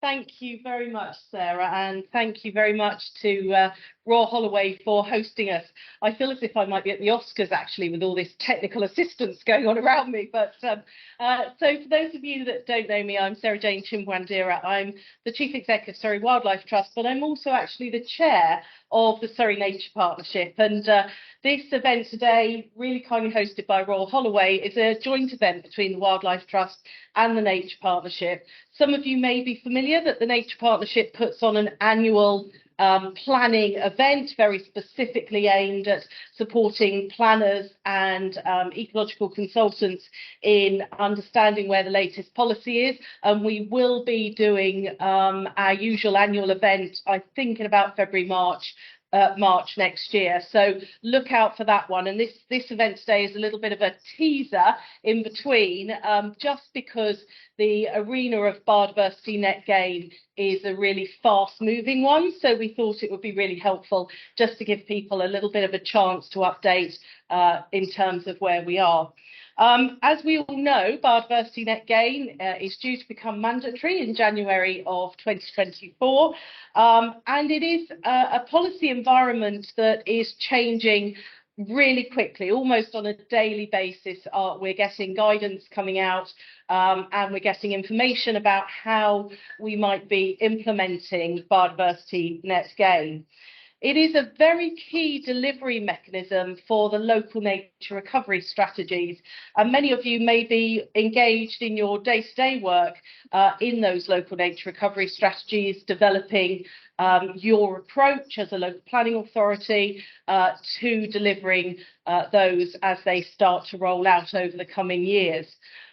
Thank you very much, Sarah, and thank you very much to Royal Holloway for hosting us. I feel as if I might be at the Oscars actually with all this technical assistance going on around me. So for those of you that don't know me, I'm Sarah Jane Chimbwandira. I'm the Chief Executive of Surrey Wildlife Trust, but I'm also actually the Chair of the Surrey Nature Partnership. And this event today, really kindly hosted by Royal Holloway, is a joint event between the Wildlife Trust and the Nature Partnership. Some of you may be familiar that the Nature Partnership puts on an annual planning event very specifically aimed at supporting planners and ecological consultants in understanding where the latest policy is. And we will be doing our usual annual event, I think, in about February, March next year. So look out for that one. And this event today is a little bit of a teaser in between, just because the arena of biodiversity net gain is a really fast moving one. So we thought it would be really helpful just to give people a little bit of a chance to update in terms of where we are. As we all know, biodiversity net gain is due to become mandatory in January of 2024, and it is a policy environment that is changing really quickly, almost on a daily basis. We're getting guidance coming out, and we're getting information about how we might be implementing biodiversity net gain. It is a very key delivery mechanism for the local nature recovery strategies, and many of you may be engaged in your day-to-day work in those local nature recovery strategies, developing your approach as a local planning authority to delivering those as they start to roll out over the coming years.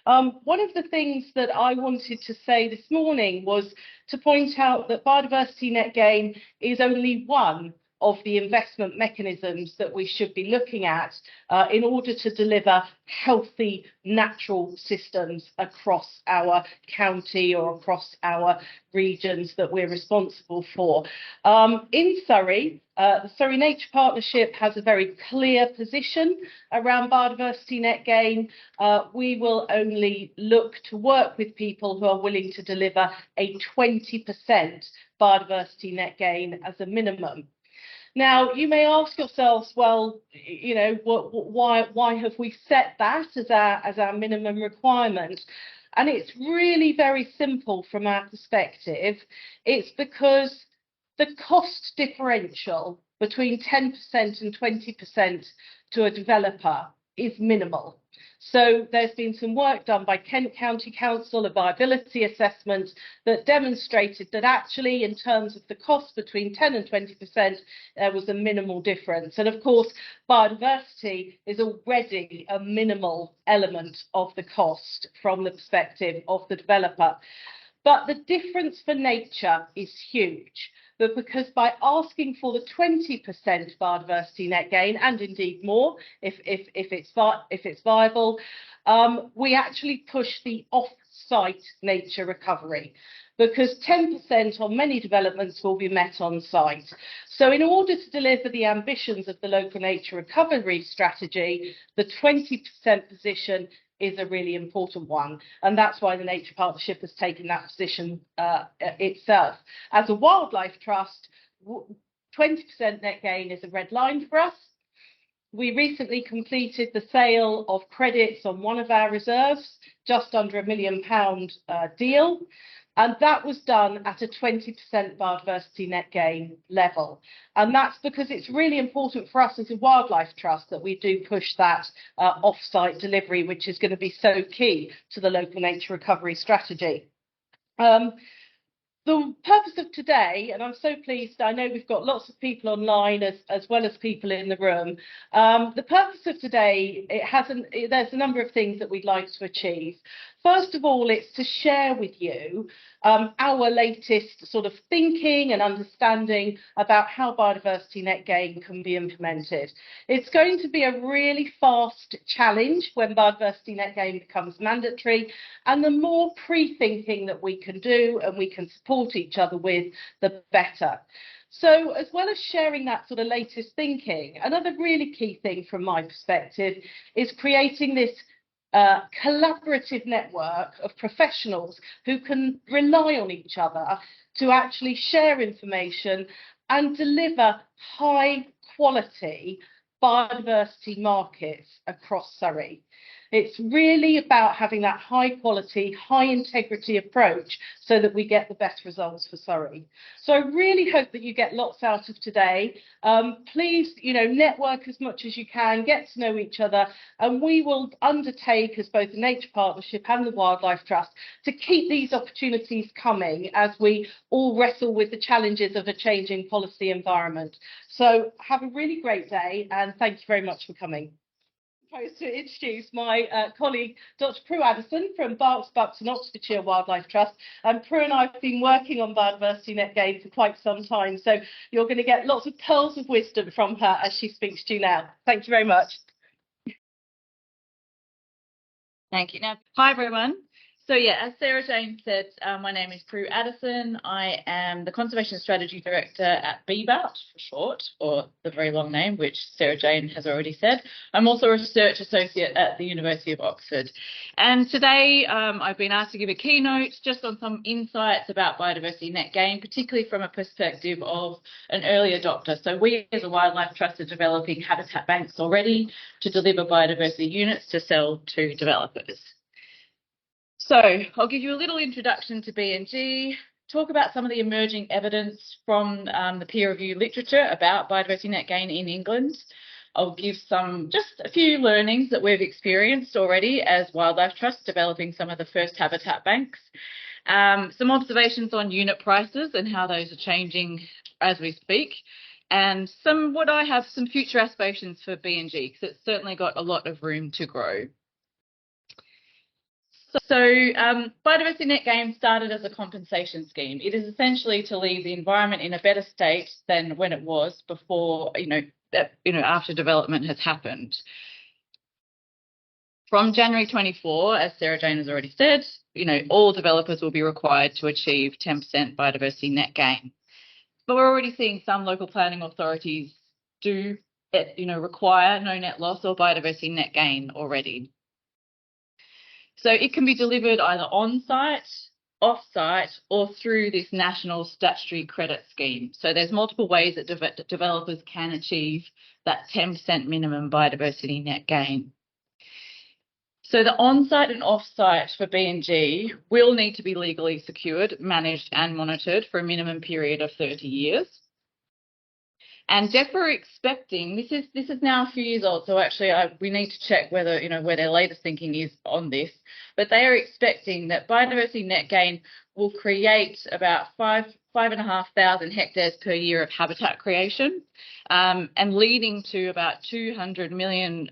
One of the things that I wanted to say this morning was to point out that biodiversity net gain is only one of the investment mechanisms that we should be looking at in order to deliver healthy natural systems across our county or across our regions that we're responsible for. In Surrey, the Surrey Nature Partnership has a very clear position around biodiversity net gain. We will only look to work with people who are willing to deliver a 20% biodiversity net gain as a minimum. Now, you may ask yourselves, well, you know, why have we set that as our minimum requirement? And it's really very simple from our perspective. It's because the cost differential between 10% and 20% to a developer is minimal. So there's been some work done by Kent County Council, a viability assessment that demonstrated that actually in terms of the cost between 10 and 20%, there was a minimal difference. And of course, biodiversity is already a minimal element of the cost from the perspective of the developer. But the difference for nature is huge. But because by asking for the 20% biodiversity net gain, and indeed more if it's viable, we actually push the off-site nature recovery, because 10% on many developments will be met on site. So in order to deliver the ambitions of the local nature recovery strategy, the 20% position is a really important one, and that's why the Nature Partnership has taken that position itself. As a wildlife trust, 20% net gain is a red line for us. We recently completed the sale of credits on one of our reserves, just under £1 million deal, and that was done at a 20% biodiversity net gain level. And that's because it's really important for us as a wildlife trust that we do push that off-site delivery, which is going to be so key to the local nature recovery strategy. The purpose of today, and I'm so pleased, I know we've got lots of people online as well as people in the room. The purpose of today, there's a number of things that we'd like to achieve. First of all, it's to share with you our latest sort of thinking and understanding about how biodiversity net gain can be implemented. It's going to be a really fast challenge when biodiversity net gain becomes mandatory, and the more pre-thinking that we can do and we can support each other with, the better. So as well as sharing that sort of latest thinking, another really key thing from my perspective is creating this collaborative network of professionals who can rely on each other to actually share information and deliver high quality biodiversity markets across Surrey. It's really about having that high quality, high integrity approach so that we get the best results for Surrey. So I really hope that you get lots out of today. Please, network as much as you can, get to know each other, and we will undertake as both the Nature Partnership and the Wildlife Trust to keep these opportunities coming as we all wrestle with the challenges of a changing policy environment. So have a really great day, and thank you very much for coming. To introduce my colleague, Dr. Prue Addison from Berks, Buxton, Oxfordshire Wildlife Trust. Prue and I have been working on biodiversity net gain for quite some time, so you're going to get lots of pearls of wisdom from her as she speaks to you now. Thank you very much. Thank you. Now, hi everyone. So yeah, as Sarah Jane said, my name is Prue Addison. I am the Conservation Strategy Director at BBOUT for short, or the very long name, which Sarah Jane has already said. I'm also a Research Associate at the University of Oxford. And today I've been asked to give a keynote just on some insights about biodiversity net gain, particularly from a perspective of an early adopter. So we as a Wildlife Trust are developing habitat banks already to deliver biodiversity units to sell to developers. So I'll give you a little introduction to BNG, talk about some of the emerging evidence from the peer review literature about biodiversity net gain in England. I'll give just a few learnings that we've experienced already as Wildlife Trust developing some of the first habitat banks. Some observations on unit prices and how those are changing as we speak. And some future aspirations for BNG, because it's certainly got a lot of room to grow. So biodiversity net gain started as a compensation scheme. It is essentially to leave the environment in a better state than when it was before, after development has happened. From January 24, as Sarah Jane has already said, all developers will be required to achieve 10% biodiversity net gain. But we're already seeing some local planning authorities do, require no net loss or biodiversity net gain already. So it can be delivered either on-site, off-site, or through this national statutory credit scheme. So there's multiple ways that developers can achieve that 10% minimum biodiversity net gain. So the on-site and off-site for BNG will need to be legally secured, managed and monitored for a minimum period of 30 years. And DEFRA are expecting, this is now a few years old, so actually we need to check whether, where their latest thinking is on this, but they are expecting that biodiversity net gain will create about 5,500 hectares per year of habitat creation, and leading to about 200 million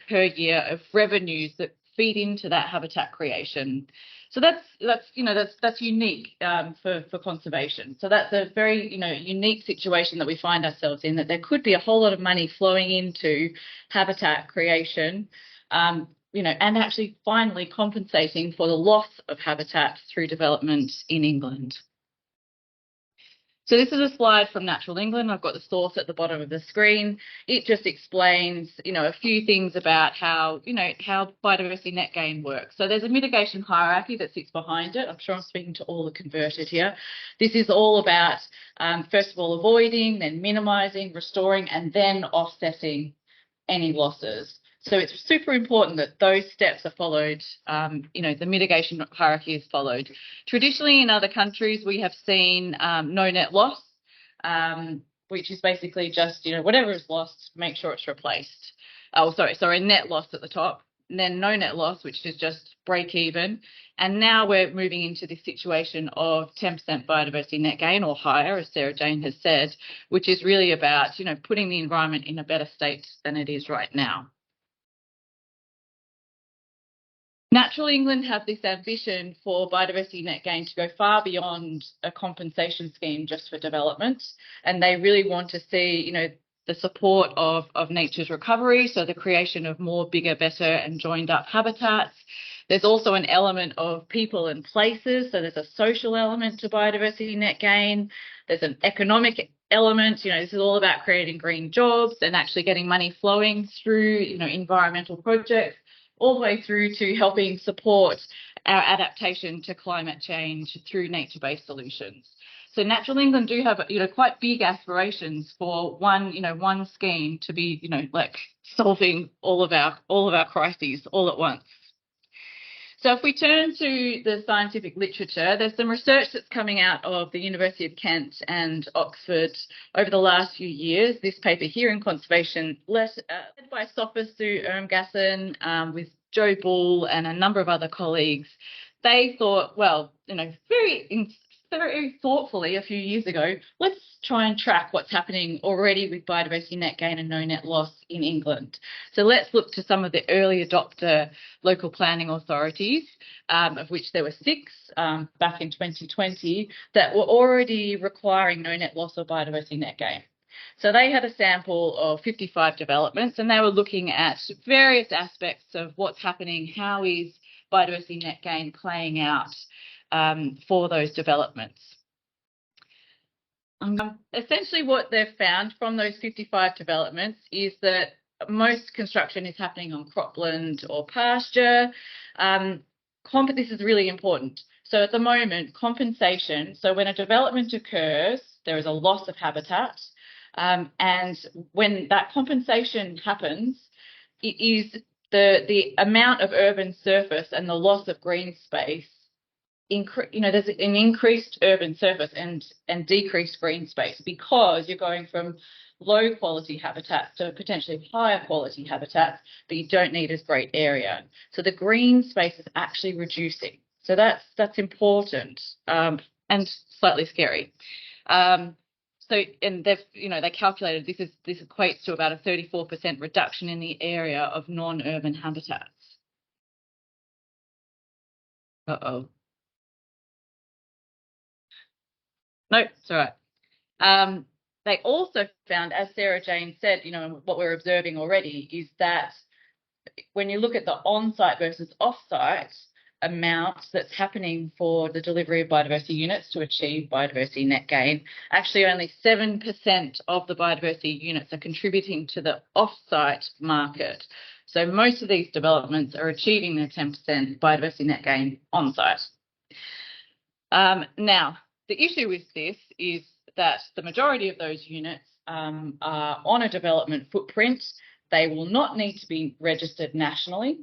per year of revenues that feed into that habitat creation. So that's unique for conservation. So that's a very unique situation that we find ourselves in, that there could be a whole lot of money flowing into habitat creation, and actually finally compensating for the loss of habitat through development in England. So this is a slide from Natural England. I've got the source at the bottom of the screen. It just explains, a few things about how biodiversity net gain works. So there's a mitigation hierarchy that sits behind it. I'm sure I'm speaking to all the converted here. This is all about, first of all, avoiding, then minimising, restoring, and then offsetting any losses. So it's super important that those steps are followed, the mitigation hierarchy is followed. Traditionally in other countries, we have seen no net loss, which is basically just, whatever is lost, make sure it's replaced. Sorry, net loss at the top, and then no net loss, which is just break even. And now we're moving into this situation of 10% biodiversity net gain or higher, as Sarah Jane has said, which is really about, putting the environment in a better state than it is right now. Natural England have this ambition for biodiversity net gain to go far beyond a compensation scheme just for development, and they really want to see, the support of nature's recovery, so the creation of more bigger, better and joined up habitats. There's also an element of people and places, so there's a social element to biodiversity net gain. There's an economic element, this is all about creating green jobs and actually getting money flowing through, environmental projects. all the way through to helping support our adaptation to climate change through nature-based solutions. So Natural England do have, quite big aspirations for one scheme to be, like solving all of our crises all at once. So if we turn to the scientific literature, there's some research that's coming out of the University of Kent and Oxford over the last few years. This paper here in Conservation, led by Sophus Sue Ermgassen, with Joe Bull and a number of other colleagues. They thought, well, very thoughtfully a few years ago, let's try and track what's happening already with biodiversity net gain and no net loss in England. So let's look to some of the early adopter local planning authorities, of which there were 6 back in 2020, that were already requiring no net loss or biodiversity net gain. So they had a sample of 55 developments, and they were looking at various aspects of what's happening, how is biodiversity net gain playing out for those developments. Essentially what they've found from those 55 developments is that most construction is happening on cropland or pasture. This is really important. So at the moment, compensation, so when a development occurs, there is a loss of habitat. And when that compensation happens, it is the amount of urban surface and the loss of green space. There's an increased urban surface and decreased green space because you're going from low quality habitats to potentially higher quality habitats, but you don't need as great area. So the green space is actually reducing. So that's important and slightly scary. And they calculated this equates to about a 34% reduction in the area of non-urban habitats. No, it's all right. They also found, as Sarah Jane said, what we're observing already is that when you look at the on-site versus off-site amounts that's happening for the delivery of biodiversity units to achieve biodiversity net gain, actually only 7% of the biodiversity units are contributing to the off-site market. So most of these developments are achieving their 10% biodiversity net gain on-site. Now, the issue with this is that the majority of those units are on a development footprint. They will not need to be registered nationally.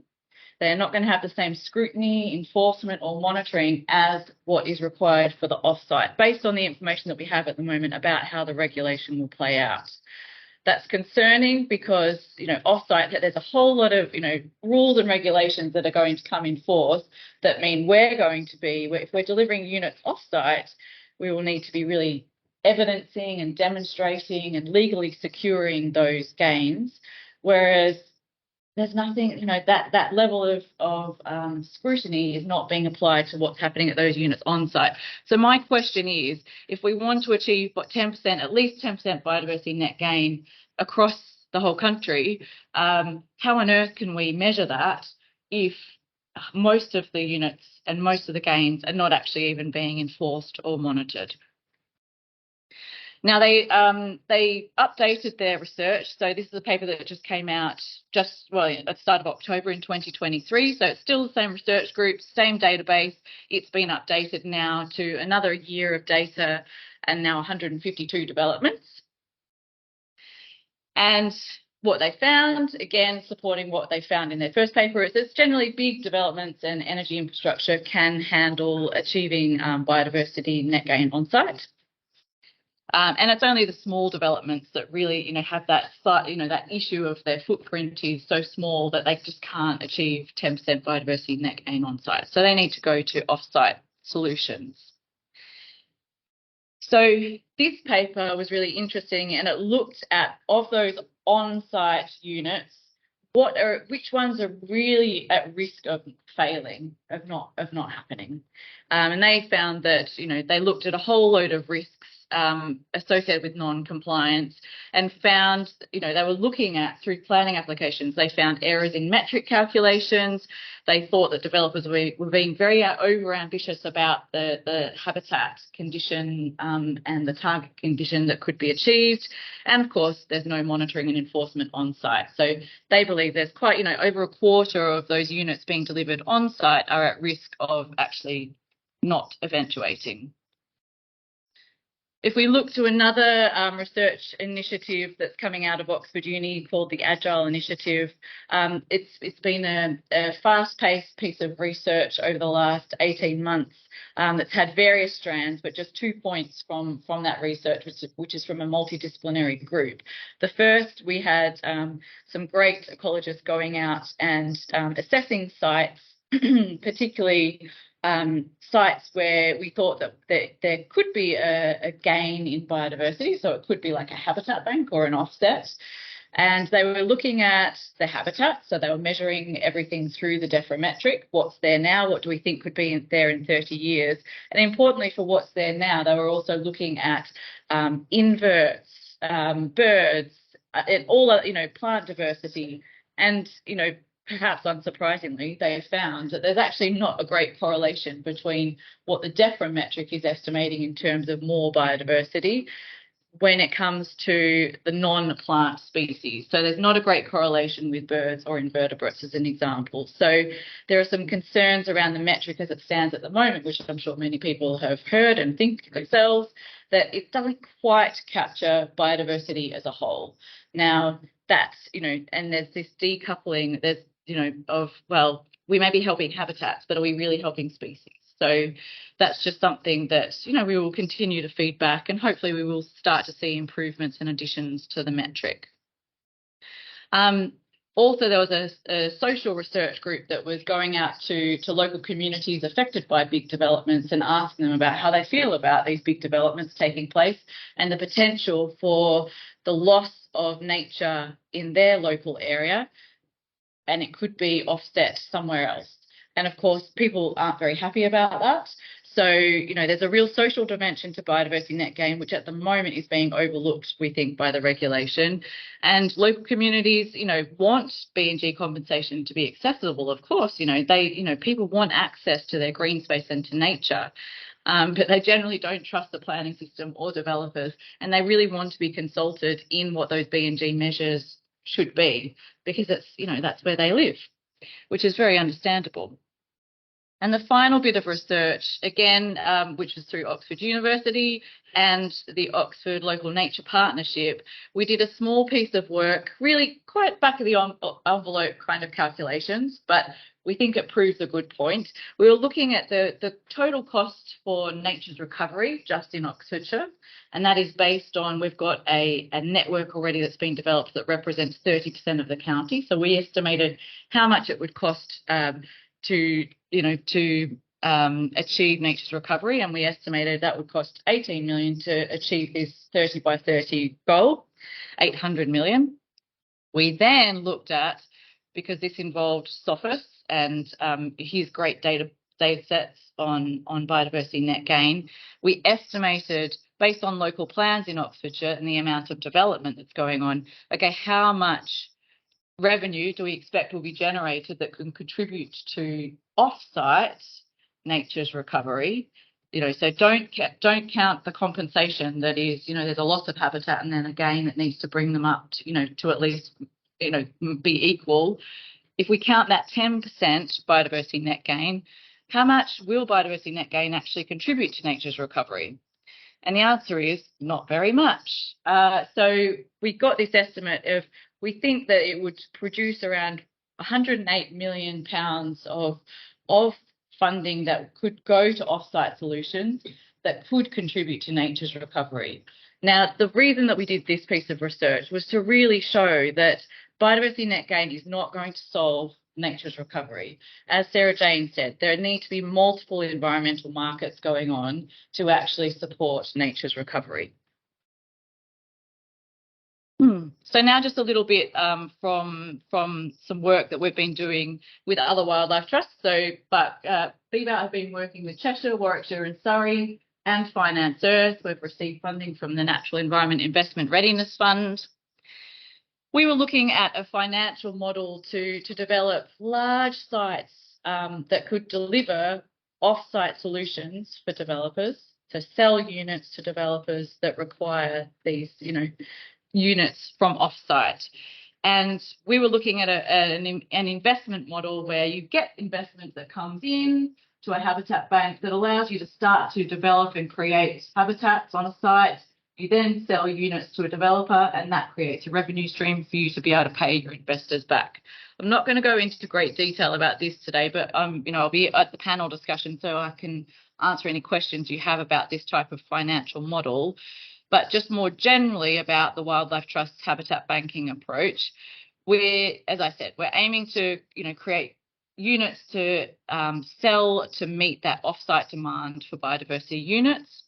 They're not going to have the same scrutiny, enforcement or monitoring as what is required for the off-site, based on the information that we have at the moment about how the regulation will play out. That's concerning because, off-site, there's a whole lot of, rules and regulations that are going to come in force that mean if we're delivering units off-site, we will need to be really evidencing and demonstrating and legally securing those gains, whereas there's nothing, that level of scrutiny is not being applied to what's happening at those units on site. So my question is, if we want to achieve at least 10% biodiversity net gain across the whole country, how on earth can we measure that if most of the units and most of the gains are not actually even being enforced or monitored? Now, they updated their research. So this is a paper that just came out at the start of October in 2023. So it's still the same research group, same database. It's been updated now to another year of data and now 152 developments. And what they found, again, supporting what they found in their first paper, is that generally big developments and energy infrastructure can handle achieving biodiversity net gain on site. And it's only the small developments that really, have that issue of their footprint is so small that they just can't achieve 10% biodiversity net gain on site. So they need to go to off-site solutions. So this paper was really interesting, and it looked at, of those on-site units, which ones are really at risk of failing, of not happening. And they found that, they looked at a whole load of risks associated with non-compliance, and found, they were looking at, through planning applications, they found errors in metric calculations. They thought that developers were being very over-ambitious about the habitat condition and the target condition that could be achieved. And of course, there's no monitoring and enforcement on site. So they believe there's quite, over a quarter of those units being delivered on site are at risk of actually not eventuating. If we look to another research initiative that's coming out of Oxford Uni called the Agile Initiative, it's been a fast-paced piece of research over the last 18 months that's had various strands, but just 2 points from that research, which is from a multidisciplinary group. The first, we had some great ecologists going out and assessing sites, particularly sites where we thought that there could be a gain in biodiversity. So it could be like a habitat bank or an offset. And they were looking at the habitat. So they were measuring everything through the DEFRA metric. What's there now? What do we think could be there in 30 years? And importantly, for what's there now, they were also looking at inverts, birds, and all, plant diversity. And, perhaps unsurprisingly, they found that there's actually not a great correlation between what the DEFRA metric is estimating in terms of more biodiversity when it comes to the non-plant species. So there's not a great correlation with birds or invertebrates, as an example. So there are some concerns around the metric as it stands at the moment, which I'm sure many people have heard and think themselves, that it doesn't quite capture biodiversity as a whole. Now, that's, and there's this decoupling, there's, we may be helping habitats, but are we really helping species? So that's just something that, we will continue to feed back, and hopefully we will start to see improvements and additions to the metric. Also, there was a social research group that was going out to local communities affected by big developments and asking them about how they feel about these big developments taking place and the potential for the loss of nature in their local area, and it could be offset somewhere else. And of course, people aren't very happy about that. So, there's a real social dimension to biodiversity net gain, which at the moment is being overlooked, we think, by the regulation. And local communities, want B&G compensation to be accessible, of course. People want access to their green space and to nature. But they generally don't trust the planning system or developers, and they really want to be consulted in what those B&G measures should be, because it's, that's where they live, which is very understandable. And the final bit of research, again, which was through Oxford University and the Oxford Local Nature Partnership, we did a small piece of work, really quite back of the envelope kind of calculations, but we think it proves a good point. We were looking at the total cost for nature's recovery just in Oxfordshire, and that is based on, we've got a network already that's been developed that represents 30% of the county. So we estimated how much it would cost to achieve nature's recovery, and we estimated that would cost 18 million to achieve this 30 by 30 goal, 800 million. We then looked at, because this involved SOFIS and his great data sets on biodiversity net gain, we estimated, based on local plans in Oxfordshire and the amount of development that's going on, okay, how much revenue do we expect will be generated that can contribute to off-site nature's recovery? So don't count the compensation that is, there's a loss of habitat and then a gain that needs to bring them up to, to at least, be equal. If we count that 10% biodiversity net gain, how much will biodiversity net gain actually contribute to nature's recovery? And the answer is not very much. So we got this estimate of, we think that it would produce around 108 million pounds of funding that could go to off-site solutions that could contribute to nature's recovery. Now, the reason that we did this piece of research was to really show that biodiversity net gain is not going to solve nature's recovery. As Sarah Jane said, there need to be multiple environmental markets going on to actually support nature's recovery. So now just a little bit from some work that we've been doing with other wildlife trusts. So, BBAT have been working with Cheshire, Warwickshire and Surrey and Finance Earth. We've received funding from the Natural Environment Investment Readiness Fund. We were looking at a financial model to develop large sites that could deliver off-site solutions for developers, to sell units to developers that require these, units from off-site. And we were looking at an investment model where you get investment that comes in to a habitat bank that allows you to start to develop and create habitats on a site. You then sell units to a developer, and that creates a revenue stream for you to be able to pay your investors back. I'm not going to go into great detail about this today, but I'll be at the panel discussion so I can answer any questions you have about this type of financial model. But just more generally about the Wildlife Trust's habitat banking approach, as I said, we're aiming to, create units to sell to meet that off-site demand for biodiversity units.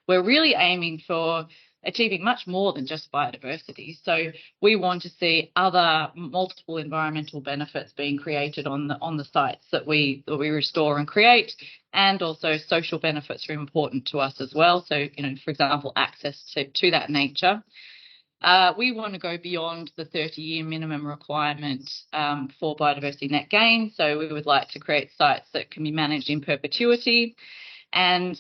We're really aiming for achieving much more than just biodiversity. So we want to see other multiple environmental benefits being created on the sites that we restore and create, and also social benefits are important to us as well. So, for example, access to that nature. We want to go beyond the 30-year minimum requirement for biodiversity net gain. So we would like to create sites that can be managed in perpetuity. And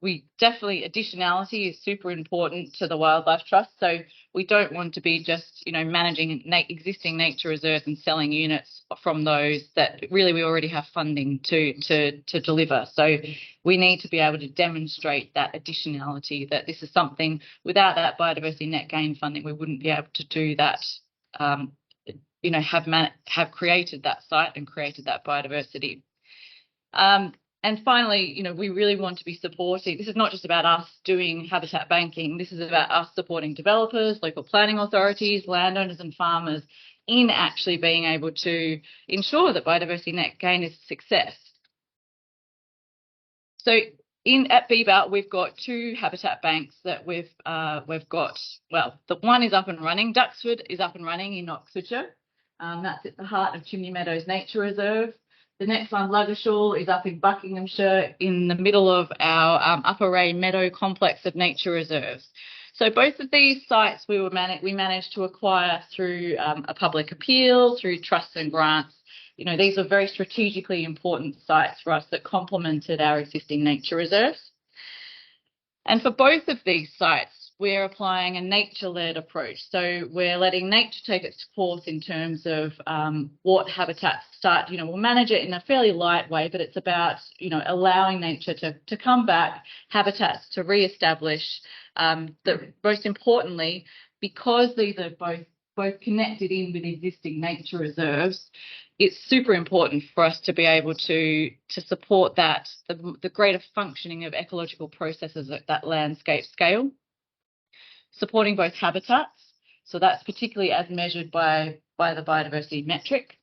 we definitely, additionality is super important to the Wildlife Trust. So we don't want to be just, managing existing nature reserves and selling units from those that really we already have funding to deliver. So we need to be able to demonstrate that additionality, that this is something without that biodiversity net gain funding, we wouldn't be able to do that, have created that site and created that biodiversity. And finally, we really want to be supporting. This is not just about us doing habitat banking. This is about us supporting developers, local planning authorities, landowners and farmers in actually being able to ensure that biodiversity net gain is a success. So at BBAT, we've got 2 habitat banks that we've got. Well, the one is up and running. Duxford is up and running in Oxfordshire. That's at the heart of Chimney Meadows Nature Reserve. The next one, Ludgershall, is up in Buckinghamshire in the middle of our Upper Ray Meadow complex of nature reserves. So both of these sites we managed to acquire through a public appeal, through trusts and grants. These are very strategically important sites for us that complemented our existing nature reserves. And for both of these sites, we're applying a nature-led approach. So we're letting nature take its course in terms of what habitats start. We'll manage it in a fairly light way, but it's about, allowing nature to come back, habitats to re-establish. Most importantly, because these are both connected in with existing nature reserves, it's super important for us to be able to support that, the greater functioning of ecological processes at that landscape scale. Supporting both habitats, so that's particularly as measured by the biodiversity metric,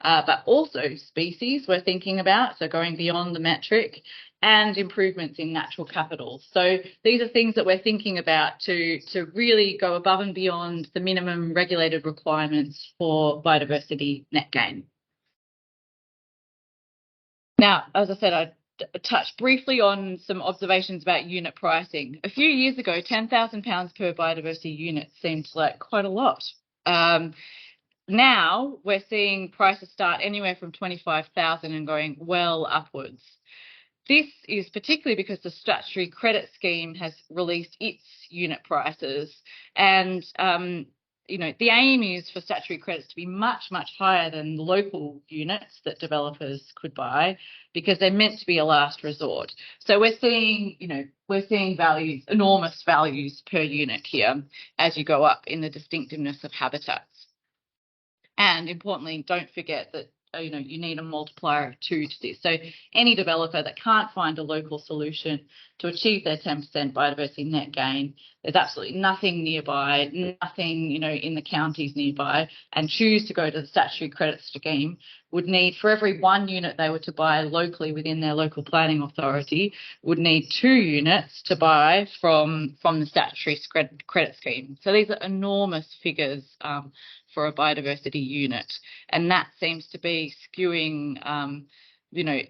but also species we're thinking about, so going beyond the metric, and improvements in natural capital. So these are things that we're thinking about to really go above and beyond the minimum regulated requirements for biodiversity net gain. Now, as I said, I touch briefly on some observations about unit pricing. A few years ago, £10,000 per biodiversity unit seemed like quite a lot. Now we're seeing prices start anywhere from 25,000 and going well upwards. This is particularly because the statutory credit scheme has released its unit prices, and the aim is for statutory credits to be much, much higher than local units that developers could buy, because they're meant to be a last resort. So we're seeing values, enormous values per unit here as you go up in the distinctiveness of habitats. And importantly, don't forget that you need a multiplier of 2 to this. So any developer that can't find a local solution to achieve their 10% biodiversity net gain, there's absolutely nothing nearby, nothing in the counties nearby, and choose to go to the statutory credit scheme, would need, for every 1 unit they were to buy locally within their local planning authority, would need 2 units to buy from the statutory credit scheme. So these are enormous figures for a biodiversity unit, and that seems to be skewing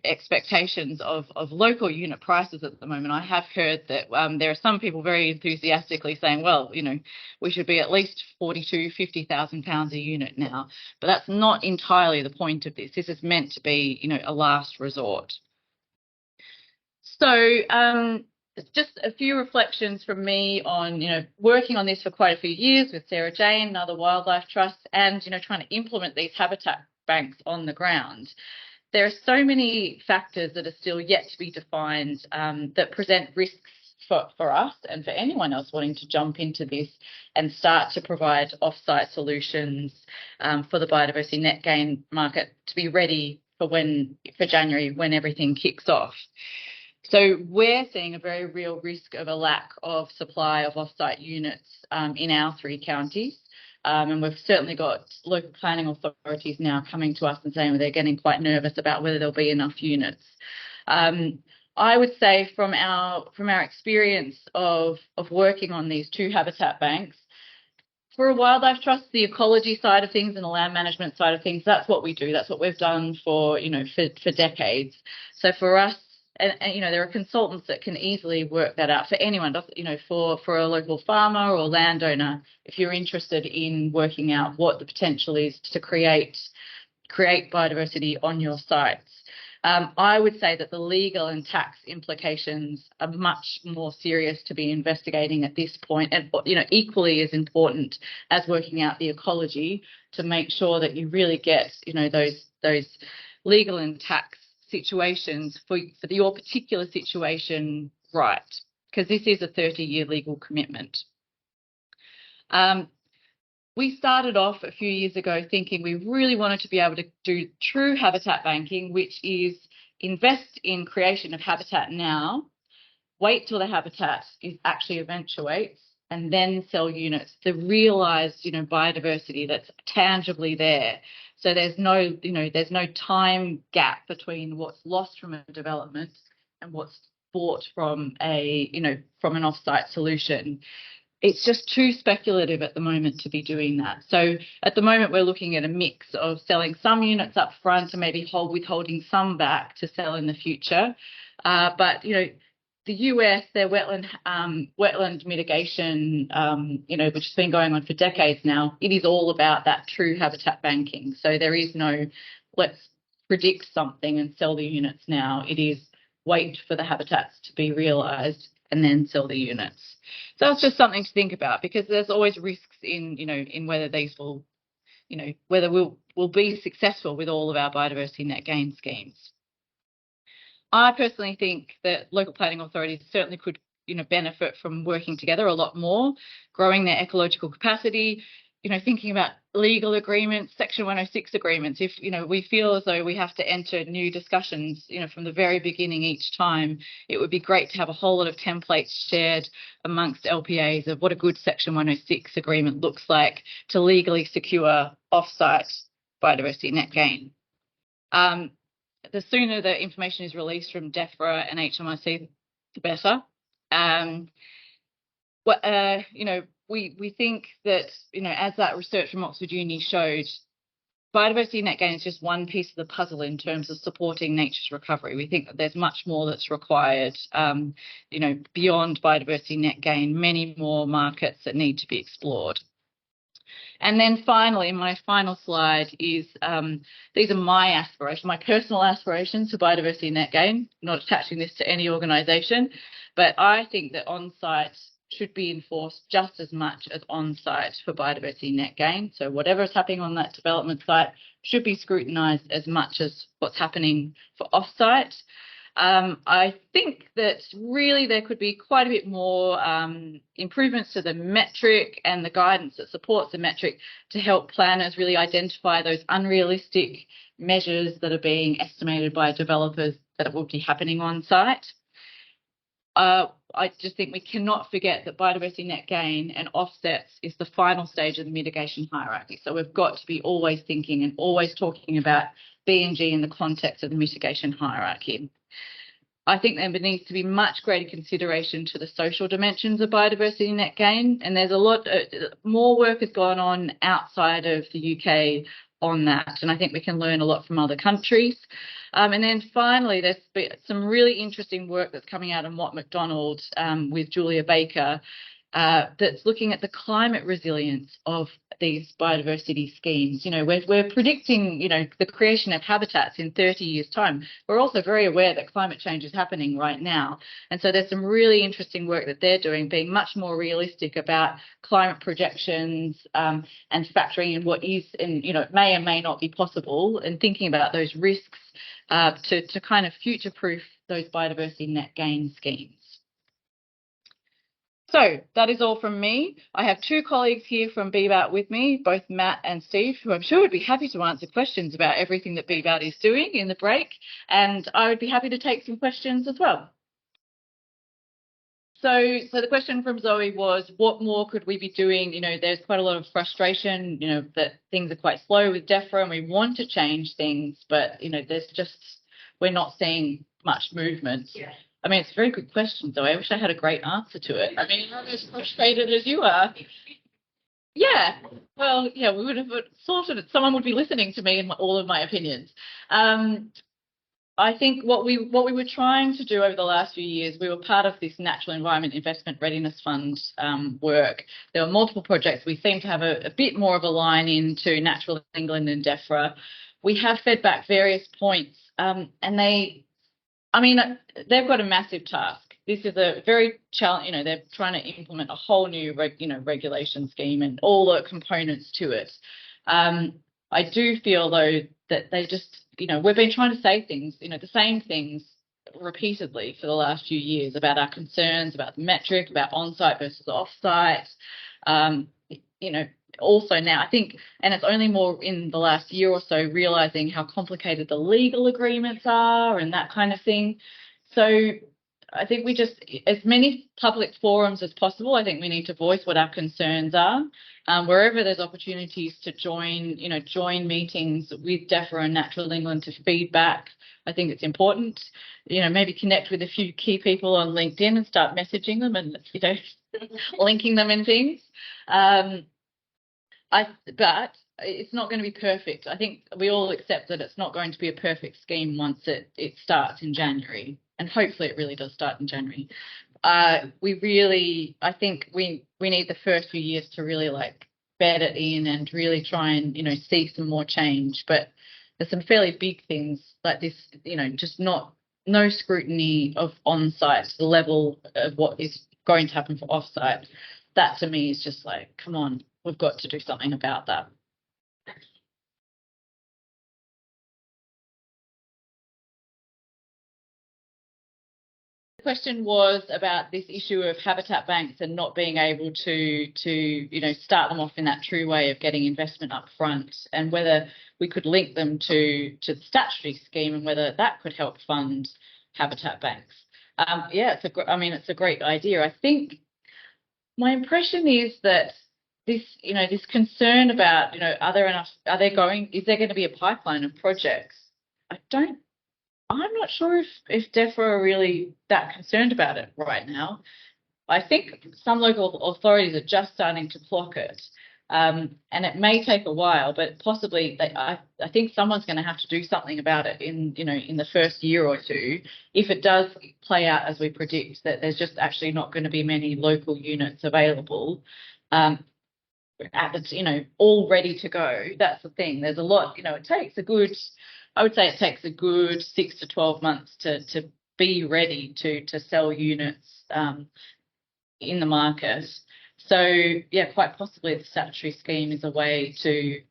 expectations of local unit prices at the moment. I have heard that there are some people very enthusiastically saying, well, we should be at least £40,000 to £50,000 a unit now. But that's not entirely the point of this. This is meant to be, a last resort. So just a few reflections from me on, working on this for quite a few years with Sarah Jane and other wildlife trusts, and, trying to implement these habitat banks on the ground. There are so many factors that are still yet to be defined that present risks for us and for anyone else wanting to jump into this and start to provide off-site solutions for the biodiversity net gain market to be ready for January, when everything kicks off. So we're seeing a very real risk of a lack of supply of off-site units in our 3 counties. And we've certainly got local planning authorities now coming to us and saying they're getting quite nervous about whether there'll be enough units. I would say from our experience of working on these 2 habitat banks, for a wildlife trust, the ecology side of things and the land management side of things, that's what we do. That's what we've done for decades. So for us, and there are consultants that can easily work that out for anyone, for a local farmer or landowner, if you're interested in working out what the potential is to create biodiversity on your sites. I would say that the legal and tax implications are much more serious to be investigating at this point, and equally as important as working out the ecology, to make sure that you really get those legal and tax situations for your particular situation right, because this is a 30-year legal commitment. We started off a few years ago thinking we really wanted to be able to do true habitat banking, which is invest in creation of habitat now, wait till the habitat actually eventuates, and then sell units, the realised biodiversity that's tangibly there. So there's no time gap between what's lost from a development and what's bought from an off-site solution. It's just too speculative at the moment to be doing that. So at the moment, we're looking at a mix of selling some units up front and maybe withholding some back to sell in the future. But the US, their wetland mitigation, which has been going on for decades now, it is all about that true habitat banking. So there is no let's predict something and sell the units now. It is wait for the habitats to be realised and then sell the units. So that's just something to think about, because there's always risks in whether these will, whether we'll be successful with all of our biodiversity net gain schemes. I personally think that local planning authorities certainly could, benefit from working together a lot more, growing their ecological capacity, thinking about legal agreements, Section 106 agreements. If, we feel as though we have to enter new discussions, from the very beginning each time, it would be great to have a whole lot of templates shared amongst LPAs of what a good Section 106 agreement looks like to legally secure off-site biodiversity net gain. The sooner the information is released from DEFRA and HMRC, the better. We think that, as that research from Oxford Uni showed, biodiversity net gain is just one piece of the puzzle in terms of supporting nature's recovery. We think that there's much more that's required, beyond biodiversity net gain, many more markets that need to be explored. And then finally, my final slide is, these are my personal aspirations for biodiversity net gain, not attaching this to any organisation, but I think that on-site should be enforced just as much as on-site for biodiversity net gain. So whatever is happening on that development site should be scrutinised as much as what's happening for off-site. I think that really there could be quite a bit more improvements to the metric and the guidance that supports the metric to help planners really identify those unrealistic measures that are being estimated by developers that will be happening on site. I just think we cannot forget that biodiversity net gain and offsets is the final stage of the mitigation hierarchy. So we've got to be always thinking and always talking about B&G in the context of the mitigation hierarchy. I think there needs to be much greater consideration to the social dimensions of biodiversity net gain, and there's a lot more work has gone on outside of the UK on that. And I think we can learn a lot from other countries. And then finally, there's been some really interesting work that's coming out in Watt McDonald with Julia Baker that's looking at the climate resilience of these biodiversity schemes. You know, we're predicting, you know, the creation of habitats in 30 years' time. We're also very aware that climate change is happening right now. And so there's some really interesting work that they're doing, being much more realistic about climate projections and factoring in what is, and, you know, may and may not be possible, and thinking about those risks to kind of future-proof those biodiversity net gain schemes. So that is all from me. I have two colleagues here from BBOUT with me, both Matt and Steve, who I'm sure would be happy to answer questions about everything that BBOUT is doing in the break. And I would be happy to take some questions as well. So the question from Zoe was, what more could we be doing? You know, there's quite a lot of frustration, you know, that things are quite slow with DEFRA and we want to change things, but, you know, we're not seeing much movement. Yeah. I mean, it's a very good question, Zoe. I wish I had a great answer to it. I mean, I'm as frustrated as you are. Yeah. Well, yeah, we would have sorted it. Someone would be listening to me and all of my opinions. I think what we were trying to do over the last few years, we were part of this Natural Environment Investment Readiness Fund work. There were multiple projects. We seem to have a bit more of a line into Natural England and DEFRA. We have fed back various points, and they've got a massive task. This is a very challenge. You know, they're trying to implement a whole new regulation scheme and all the components to it. I do feel though that they just, you know, we've been trying to say things, you know, the same things repeatedly for the last few years about our concerns, about the metric, about on-site versus off-site. You know, also now I think, and it's only more in the last year or so, realizing how complicated the legal agreements are and that kind of thing. So I think we just, as many public forums as possible, I think we need to voice what our concerns are. Wherever there's opportunities to join meetings with DEFRA and Natural England to feedback, I think it's important. You know, maybe connect with a few key people on LinkedIn and start messaging them and, you know, linking them in things. But it's not going to be perfect. I think we all accept that it's not going to be a perfect scheme once it starts in January, and hopefully it really does start in January. I think we need the first few years to really like bed it in and really try and, you know, see some more change. But there's some fairly big things like this, you know, just no scrutiny of on-site to the level of what is going to happen for off-site. That to me is just like, come on, we've got to do something about that. The question was about this issue of habitat banks and not being able to you know, start them off in that true way of getting investment up front, and whether we could link them to the statutory scheme and whether that could help fund habitat banks. Yeah, it's a great idea. I think my impression is that this concern about, you know, is there going to be a pipeline of projects? I'm not sure if DEFRA are really that concerned about it right now. I think some local authorities are just starting to clock it, and it may take a while, but possibly I think someone's going to have to do something about it in the first year or two. If it does play out as we predict, that there's just actually not going to be many local units available, all ready to go. That's the thing. There's a lot. You know, I would say it takes a good 6 to 12 months to be ready to sell units in the market. So yeah, quite possibly the statutory scheme is a way to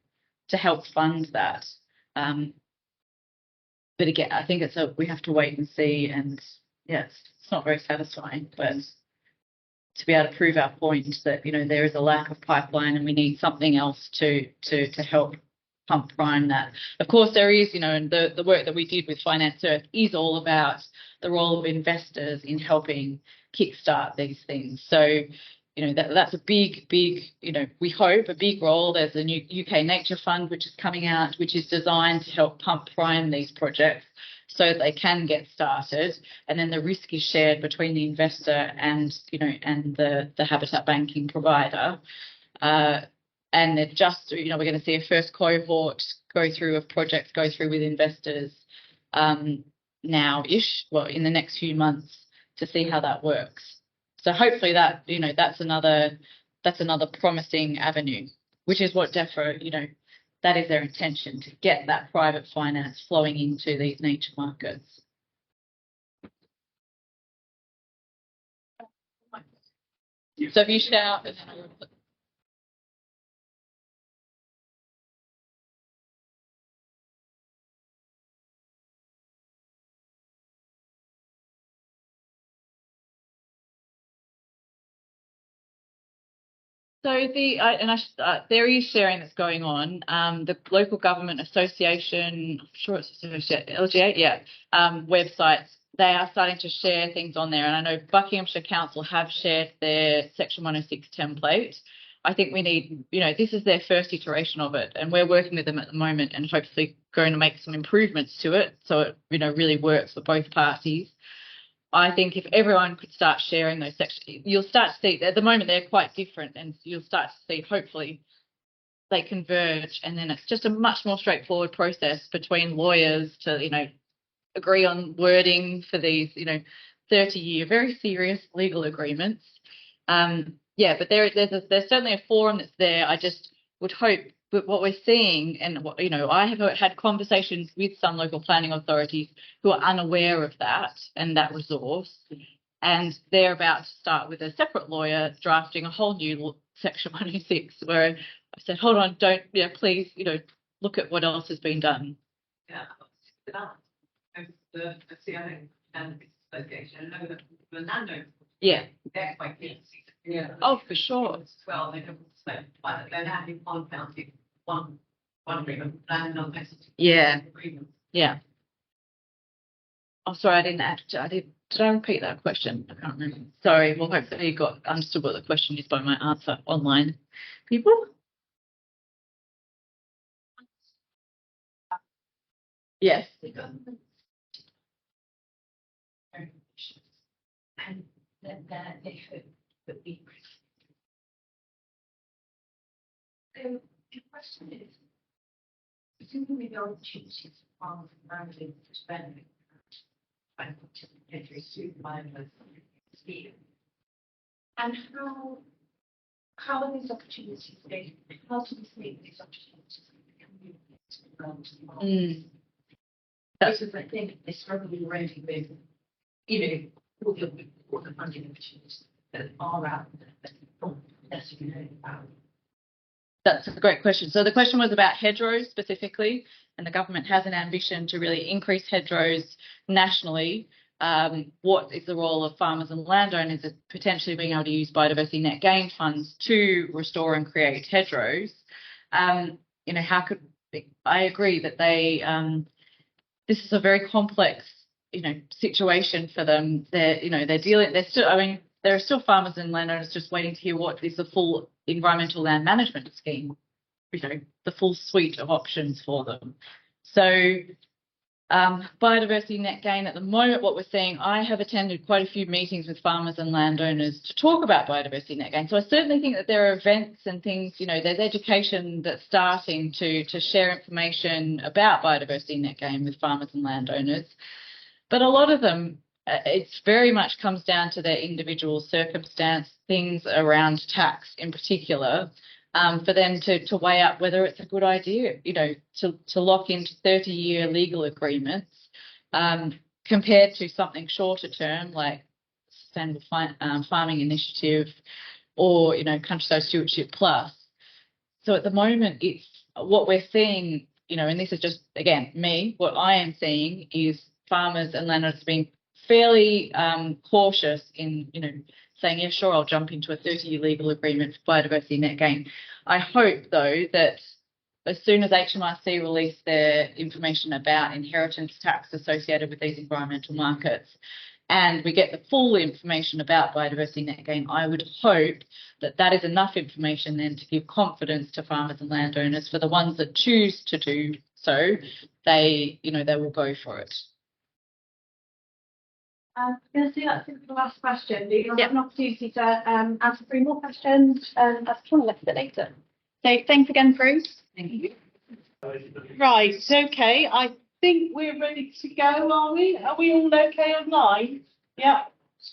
help fund that. But again, I think we have to wait and see, and yeah, it's not very satisfying, but to be able to prove our point that, you know, there is a lack of pipeline and we need something else to help pump prime that. Of course, there is, you know, and the work that we did with Finance Earth is all about the role of investors in helping kickstart these things. So, you know, that's a big, you know, we hope a big role. There's a new UK Nature Fund which is coming out, which is designed to help pump prime these projects so that they can get started, and then the risk is shared between the investor and, you know, and the habitat banking provider. and they're just, we're going to see a first cohort go through of projects go through with investors now-ish, well, in the next few months, to see how that works. So hopefully that, that's another promising avenue, which is what DEFRA, that is their intention, to get that private finance flowing into these nature markets. So if you shout, and then I will put. So there is sharing that's going on. The local government association, I'm sure it's LGA, yeah, websites, they are starting to share things on there. And I know Buckinghamshire Council have shared their Section 106 template. I think we need, this is their first iteration of it, and we're working with them at the moment and hopefully going to make some improvements to it so it, really works for both parties. I think if everyone could start sharing those sections, you'll start to see, at the moment they're quite different, and you'll start to see, hopefully, they converge, and then it's just a much more straightforward process between lawyers to, agree on wording for these, 30-year, very serious legal agreements. Yeah, but there's certainly a forum that's there. I just would hope that what we're seeing, and I have had conversations with some local planning authorities who are unaware of that and that resource, and they're about to start with a separate lawyer drafting a whole new Section 106, where I said, hold on, don't, please, look at what else has been done. Yeah, the CIA and association, I know that the landowners, yeah, they're quite keen. Yeah. Oh, for sure. Well, they don't spend, but they're having one county, one agreement, and another agreement. Yeah. Oh, sorry, I did I repeat that question? I can't remember. Sorry. Well, hopefully you understood what the question is by my answer online. People? Yes. And then they should be. So the question is, presumably the opportunities from managing to spend and speed. And how are these opportunities made? How do we make these opportunities become because I think they struggle already with, all the funding opportunities that are out there that don't necessarily know about. That's a great question. So the question was about hedgerows specifically, and the government has an ambition to really increase hedgerows nationally. What is the role of farmers and landowners in potentially being able to use biodiversity net gain funds to restore and create hedgerows? How could I agree that they? This is a very complex, situation for them. They're dealing. They're still. I mean, there are still farmers and landowners just waiting to hear what is the full environmental land management scheme, the full suite of options for them. So biodiversity net gain at the moment, what we're seeing, I have attended quite a few meetings with farmers and landowners to talk about biodiversity net gain. So I certainly think that there are events and things, there's education that's starting to share information about biodiversity net gain with farmers and landowners. But a lot of them, it's very much comes down to their individual circumstance, things around tax in particular, for them to weigh up whether it's a good idea, to lock into 30-year legal agreements compared to something shorter term like Sustainable Farming Initiative or, Countryside Stewardship Plus. So at the moment, it's what we're seeing, and this is just, again, me, what I am seeing is farmers and landowners being fairly cautious in, saying, yeah, sure, I'll jump into a 30-year legal agreement for biodiversity net gain. I hope, though, that as soon as HMRC release their information about inheritance tax associated with these environmental markets, and we get the full information about biodiversity net gain, I would hope that that is enough information then to give confidence to farmers and landowners. For the ones that choose to do so, they will go for it. I'm going to see that's the last question. You'll have an opportunity to answer 3 more questions as John left it later. So thanks again, Bruce. Thank you. Right, okay, I think we're ready to go, are we? Are we all okay online? Yeah,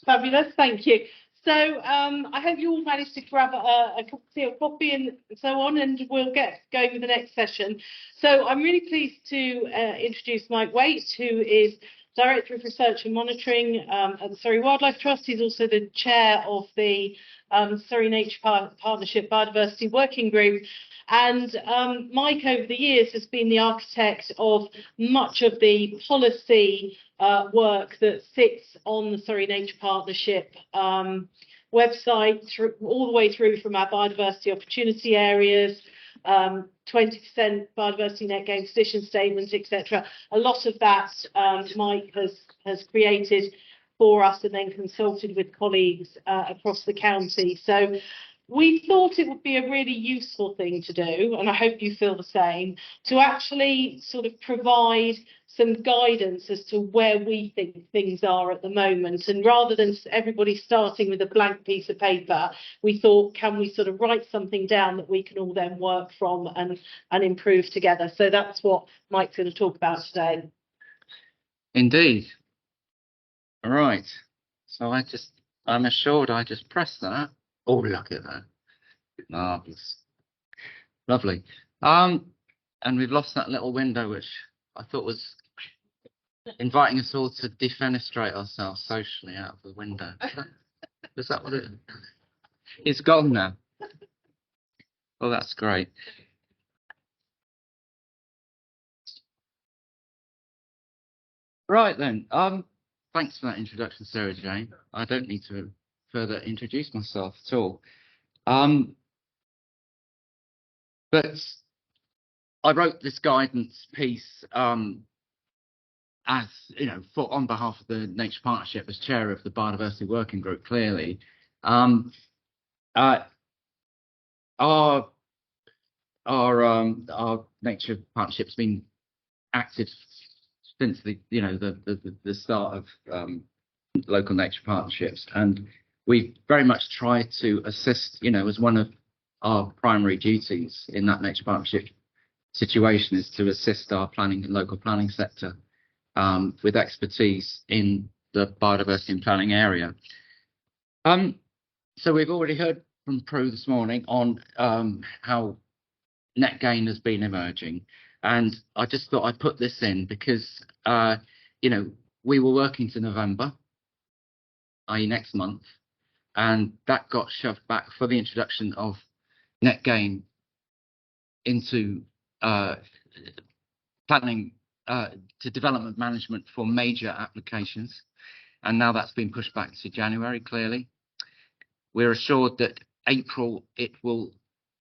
fabulous, thank you. So I hope you all managed to grab a cup of tea or coffee and so on, and we'll get going with the next session. So I'm really pleased to introduce Mike Waite, who is Director of Research and Monitoring at the Surrey Wildlife Trust. He's also the chair of the Surrey Nature Partnership Biodiversity Working Group. And Mike, over the years, has been the architect of much of the policy work that sits on the Surrey Nature Partnership website, all the way through from our biodiversity opportunity areas, 20% biodiversity net gain position statements, etc. A lot of that Mike has created for us and then consulted with colleagues across the county. So we thought it would be a really useful thing to do, and I hope you feel the same, to actually sort of provide some guidance as to where we think things are at the moment. And rather than everybody starting with a blank piece of paper, we thought, can we sort of write something down that we can all then work from and improve together? So that's what Mike's going to talk about today. Indeed. All right. So I'm assured I just pressed that. Oh, look at that. Marvellous. Lovely. And we've lost that little window, which I thought was inviting us all to defenestrate ourselves socially out of the window. Is that what it is? It's gone now. Well, that's great. Right then. Thanks for that introduction, Sarah Jane. I don't need to further introduce myself at all. But I wrote this guidance piece as you know, on behalf of the Nature Partnership as chair of the Biodiversity Working Group. Clearly, our Nature Partnership's been active since the start of local nature partnerships, and we very much try to assist, as one of our primary duties in that nature partnership situation is to assist our planning and local planning sector with expertise in the biodiversity and planning area. So we've already heard from Prue this morning on how net gain has been emerging, and I just thought I'd put this in because we were working to November, i.e. next month, and that got shoved back for the introduction of net gain into planning to development management for major applications, and now that's been pushed back to January. Clearly, we're assured that April it will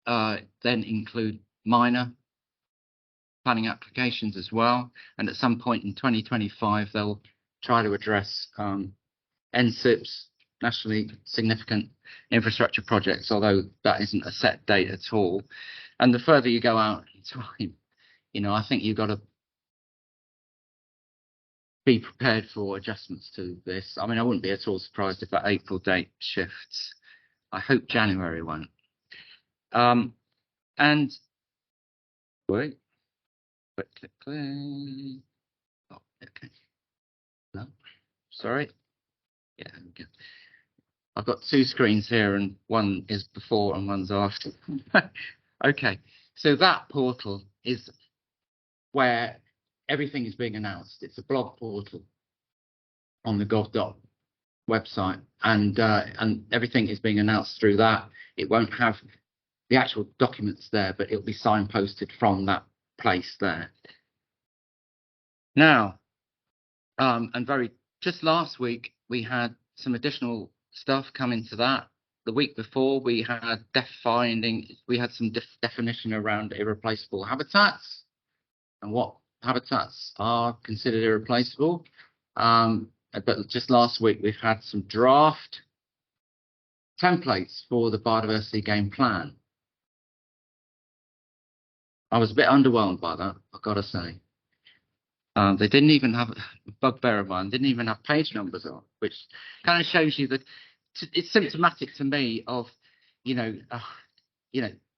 then include minor planning applications as well, and at some point in 2025 they'll try to address NSIPs, nationally significant infrastructure projects, although that isn't a set date at all. And the further you go out in time, I think you've got to be prepared for adjustments to this. I mean, I wouldn't be at all surprised if that April date shifts. I hope January won't. And wait, click. Oh, okay. No, sorry. Yeah, okay. I've got two screens here, and one is before and one's after. Okay, so that portal is where everything is being announced. It's a blog portal on the gov.uk website, and everything is being announced through that. It won't have the actual documents there, but it'll be signposted from that place there. Now, just last week we had some additional stuff come into that. The week before we had some definition around irreplaceable habitats and what habitats are considered irreplaceable. But just last week we've had some draft templates for the biodiversity game plan. I was a bit underwhelmed by that, I've got to say. They didn't even have a bugbear of mine, didn't even have page numbers on, which kind of shows you that it's symptomatic to me of,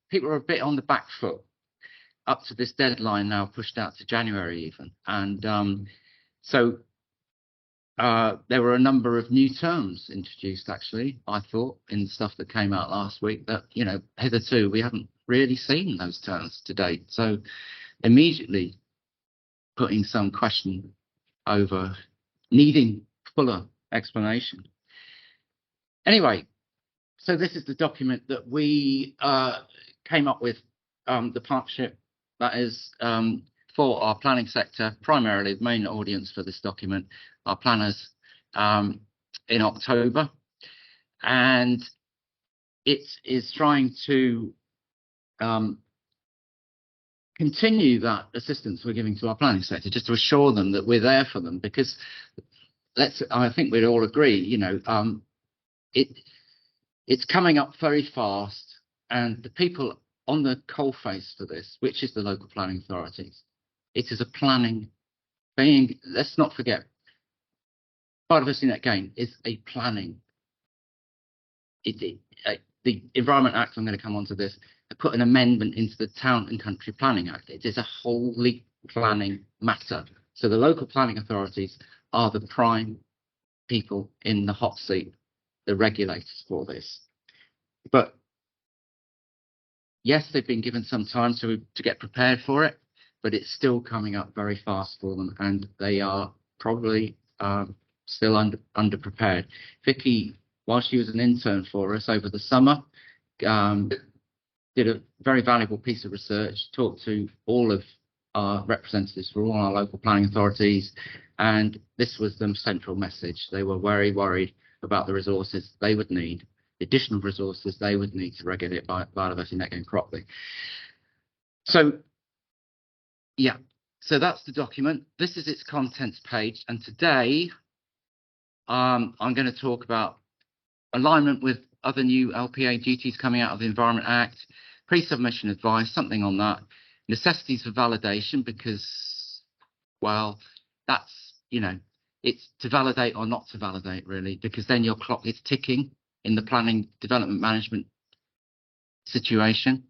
people are a bit on the back foot up to this deadline now, pushed out to January even. And so there were a number of new terms introduced, actually, I thought, in the stuff that came out last week that, you know, hitherto we haven't really seen those terms to date. So immediately putting some question over needing fuller explanation. Anyway, so this is the document that we came up with, the partnership that is for our planning sector, primarily the main audience for this document, our planners, in October. And it is trying to continue that assistance we're giving to our planning sector, just to assure them that we're there for them, because I think we'd all agree, you know, it's coming up very fast, and the people on the coalface for this, which is the local planning authorities, it is a planning being. Let's not forget, biodiversity net gain is a planning. The Environment Act, I'm going to come on to this, put an amendment into the Town and Country Planning Act. It is a wholly planning matter. So the local planning authorities are the prime people in the hot seat, the regulators for this. But yes, they've been given some time to get prepared for it, but it's still coming up very fast for them, and they are probably still underprepared. Vicky, while she was an intern for us over the summer, did a very valuable piece of research, talked to all of our representatives for all our local planning authorities, and this was the central message. They were very worried about the resources they would need, the additional resources they would need to regulate biodiversity net gain properly. So, yeah, so that's the document. This is its contents page, and today I'm going to talk about alignment with other new LPA duties coming out of the Environment Act, pre-submission advice, something on that, necessities for validation, because, well, that's, you know, it's to validate or not to validate, really, because then your clock is ticking in the planning development management situation.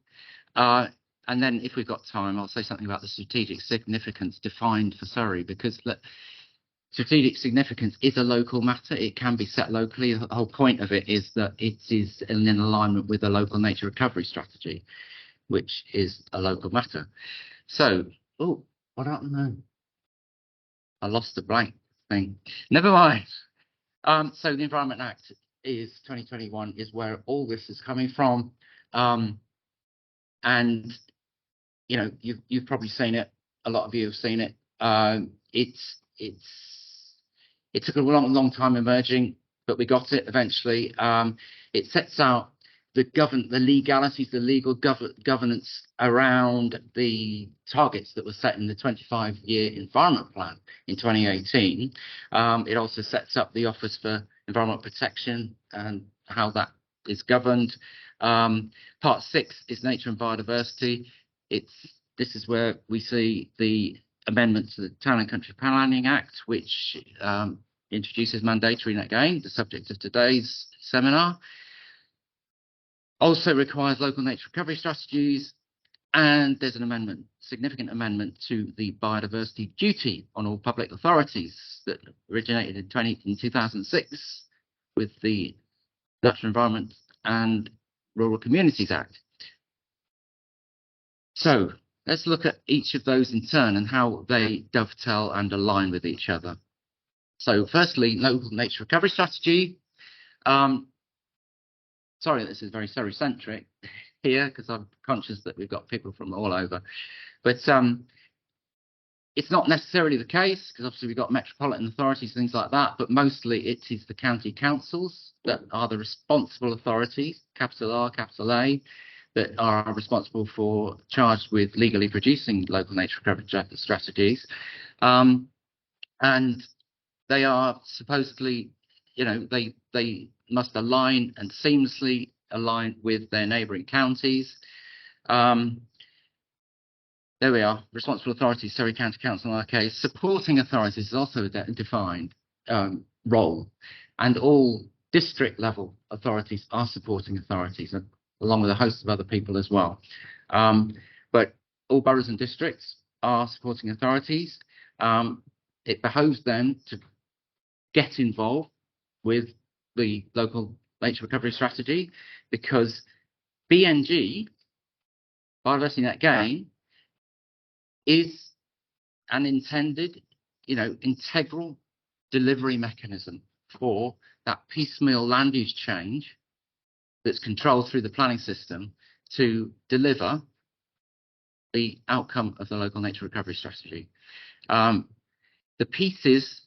And then if we've got time, I'll say something about the strategic significance defined for Surrey, because strategic significance is a local matter. It can be set locally. The whole point of it is that it is in alignment with the local nature recovery strategy, which is a local matter. So, oh, what happened then? I lost the blank thing. Never mind. So the Environment Act is 2021 is where all this is coming from. And, you know, you've probably seen it. A lot of you have seen it. It took a long time emerging, but we got it eventually. It sets out the legalities, the legal governance around the targets that were set in the 25-year Environment Plan in 2018. It also sets up the Office for Environmental Protection and how that is governed. Part 6 is Nature and Biodiversity. This is where we see the amendment to the Town and Country Planning Act, which introduces mandatory net gain, the subject of today's seminar. Also requires local nature recovery strategies, and there's an amendment, significant amendment to the biodiversity duty on all public authorities that originated in 2006 with the Natural Environment and Rural Communities Act. So let's look at each of those in turn and how they dovetail and align with each other. So firstly, local nature recovery strategy. Sorry, this is very Surrey-centric here because I'm conscious that we've got people from all over. But it's not necessarily the case, because obviously we've got metropolitan authorities, things like that, but mostly it is the county councils that are the responsible authorities, capital R, capital A, that are responsible for, charged with legally producing local nature recovery strategies. And they are supposedly, you know, they must align and seamlessly align with their neighbouring counties. There we are, responsible authorities, Surrey County Council in our case. Supporting authorities is also a defined role, and all district level authorities are supporting authorities. And along with a host of other people as well. But all boroughs and districts are supporting authorities. It behoves them to get involved with the local nature recovery strategy, because BNG, biodiversity net gain, is an intended, integral delivery mechanism for that piecemeal land use change that's controlled through the planning system to deliver the outcome of the local nature recovery strategy. The pieces,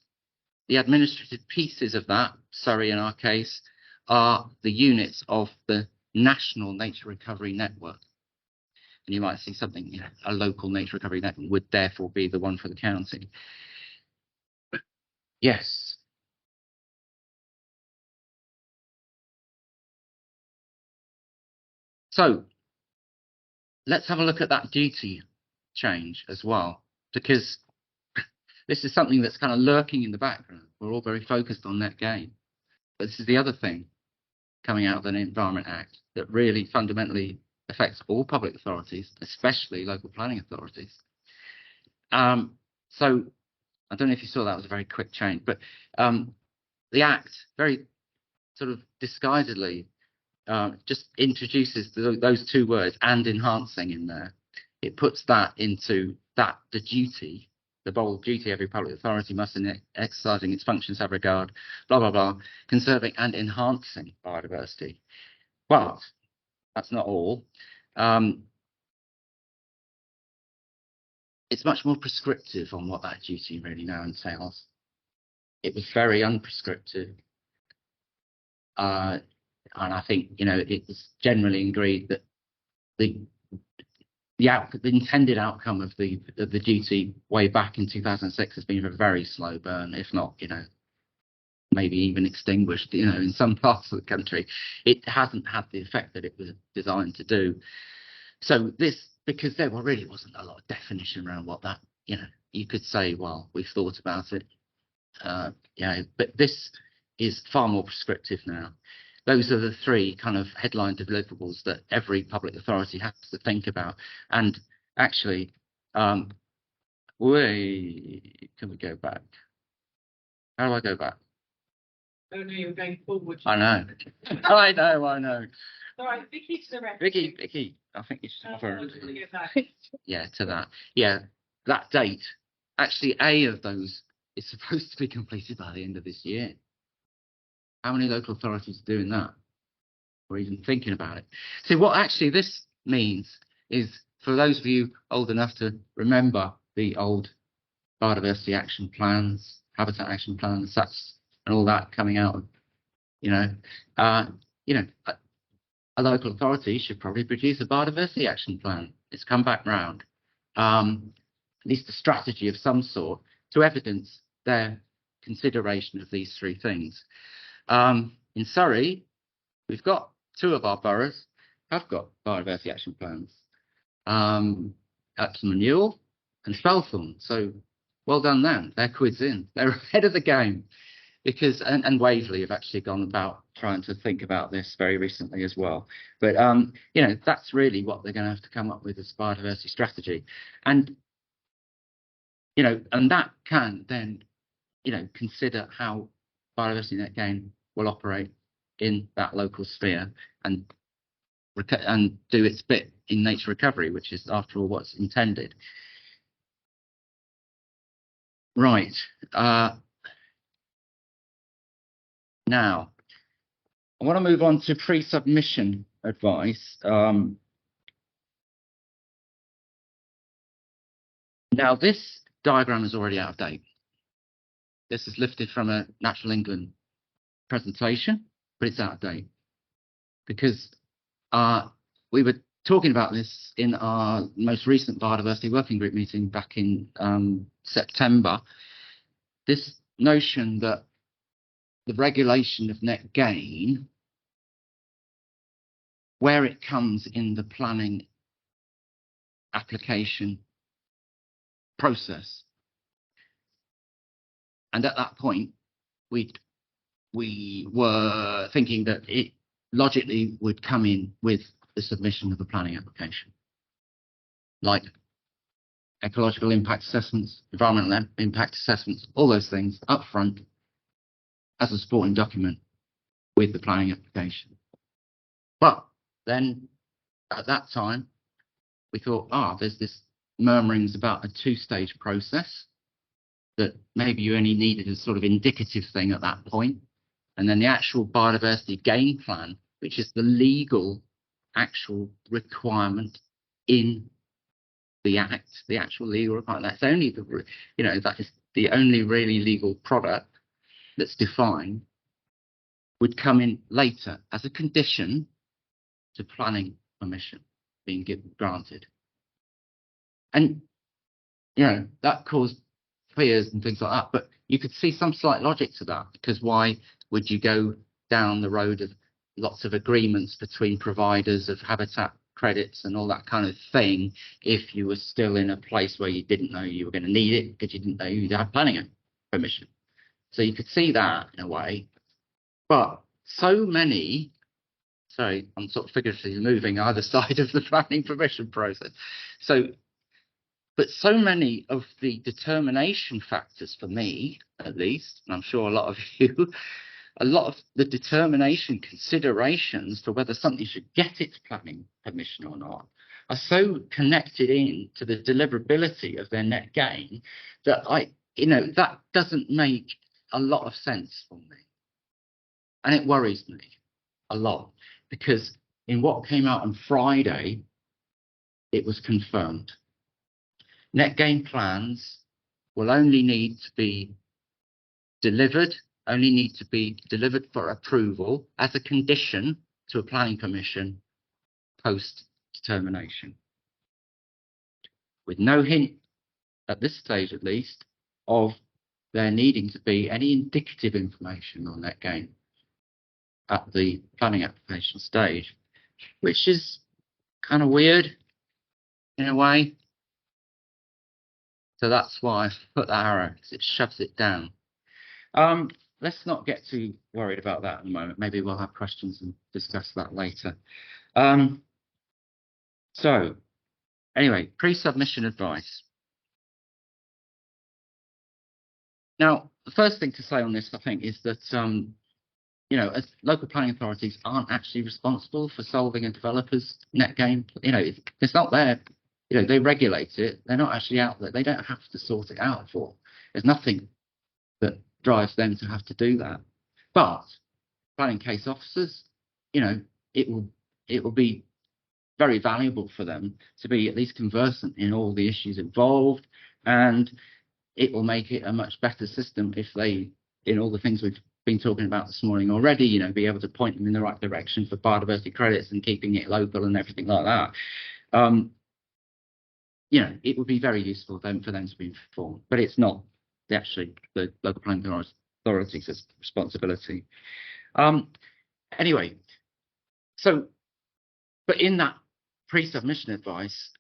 the administrative pieces of that, Surrey in our case, are the units of the National Nature Recovery Network. And you might see something, a local nature recovery network would therefore be the one for the county. Yes. So let's have a look at that duty change as well, because this is something that's kind of lurking in the background. We're all very focused on net gain. But this is the other thing coming out of the Environment Act that really fundamentally affects all public authorities, especially local planning authorities. So I don't know if you saw that was a very quick change, but the Act very sort of disguisedly just introduces those two words, and enhancing, in there. It puts that into the duty, the bold duty every public authority must, in exercising its functions, have regard, blah, blah, blah, conserving and enhancing biodiversity. But that's not all. It's much more prescriptive on what that duty really now entails. It was very unprescriptive. And I think, it was generally agreed that the intended outcome of the duty way back in 2006 has been a very slow burn, if not, maybe even extinguished, in some parts of the country. It hasn't had the effect that it was designed to do. So because there really wasn't a lot of definition around what that, you could say, well, we've thought about it. But this is far more prescriptive now. Those are the three kind of headline deliverables that every public authority has to think about. And actually, can we go back? How do I go back? Oh no, you're going forward. I know. I know. All right, Vicky to the rest. Vicky, I think you should offer. Yeah, to that. Yeah, that date. Actually, A of those is supposed to be completed by the end of this year. How many local authorities are doing that, or even thinking about it? So what actually this means is, for those of you old enough to remember the old biodiversity action plans, habitat action plans, and all that coming out of, a local authority should probably produce a biodiversity action plan. It's come back round, at least a strategy of some sort to evidence their consideration of these three things. In Surrey, we've got two of our boroughs have got biodiversity action plans, Epsom and Ewell and Feltham. So well done them. They're quids in. They're ahead of the game, because and Waverley have actually gone about trying to think about this very recently as well. But that's really what they're going to have to come up with as biodiversity strategy, and and that can then consider how biodiversity net gain will operate in that local sphere and do its bit in nature recovery, which is, after all, what's intended. Right. Now, I want to move on to pre-submission advice. Now, this diagram is already out of date. This is lifted from a Natural England presentation, but it's out of date, because we were talking about this in our most recent biodiversity working group meeting back in September. This notion that the regulation of net gain, where it comes in the planning application process, and at that point we were thinking that it logically would come in with the submission of a planning application, like ecological impact assessments, environmental impact assessments, all those things up front as a supporting document with the planning application. But then at that time, we thought, there's this murmurings about a two-stage process, that maybe you only needed a sort of indicative thing at that point. And then the actual biodiversity game plan, which is the legal actual requirement in the Act, the actual legal requirement. That's only the, that is the only really legal product that's defined, would come in later as a condition to planning permission being granted. And, that caused fears and things like that. But you could see some slight logic to that, because why would you go down the road of lots of agreements between providers of habitat credits and all that kind of thing if you were still in a place where you didn't know you were going to need it because you didn't know you'd have planning permission? So you could see that in a way. But so many, sorry, I'm sort of figuratively moving either side of the planning permission process. But so many of the determination factors for me, at least, and I'm sure a lot of you, a lot of the determination considerations for whether something should get its planning permission or not are so connected in to the deliverability of their net gain that that doesn't make a lot of sense for me. And it worries me a lot, because in what came out on Friday, it was confirmed. Net gain plans will only need to be delivered for approval as a condition to a planning permission post determination, with no hint at this stage, at least, of there needing to be any indicative information on net gain at the planning application stage, which is kind of weird in a way. So that's why I put that arrow, because it shoves it down. Let's not get too worried about that at the moment. Maybe we'll have questions and discuss that later. So anyway, pre-submission advice. Now, the first thing to say on this, I think, is that as local planning authorities aren't actually responsible for solving a developer's net gain. It's not their. They regulate it. They're not actually out there. They don't have to sort it out for. There's nothing that drives them to have to do that. But planning case officers, it will be very valuable for them to be at least conversant in all the issues involved, and it will make it a much better system if they, in all the things we've been talking about this morning already, be able to point them in the right direction for biodiversity credits and keeping it local and everything like that. It would be very useful for them to be informed, but it's not the local planning authority's responsibility. Anyway, but in that pre-submission advice,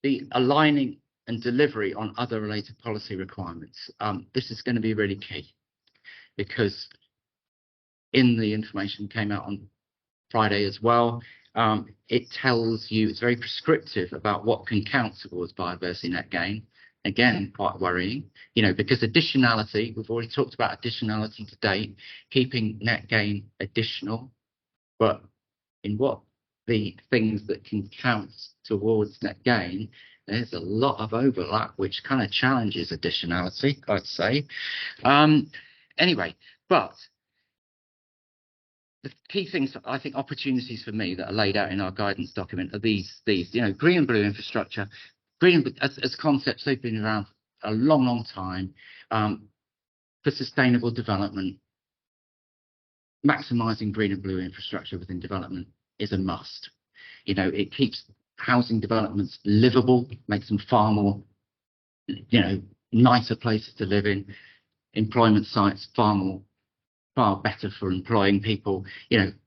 the aligning and delivery on other related policy requirements, this is going to be really key, because in the information came out on Friday as well, it tells you, it's very prescriptive about what can count towards biodiversity net gain. Again, quite worrying, because additionality, we've already talked about additionality to date, keeping net gain additional, but in what the things that can count towards net gain, there's a lot of overlap, which kind of challenges additionality, I'd say. Anyway, but the key things, I think, opportunities for me that are laid out in our guidance document are these, green and blue infrastructure. Green as concepts, they've been around a long, long time, for sustainable development. Maximising green and blue infrastructure within development is a must. It keeps housing developments livable, makes them far more, nicer places to live in. Employment sites far better for employing people.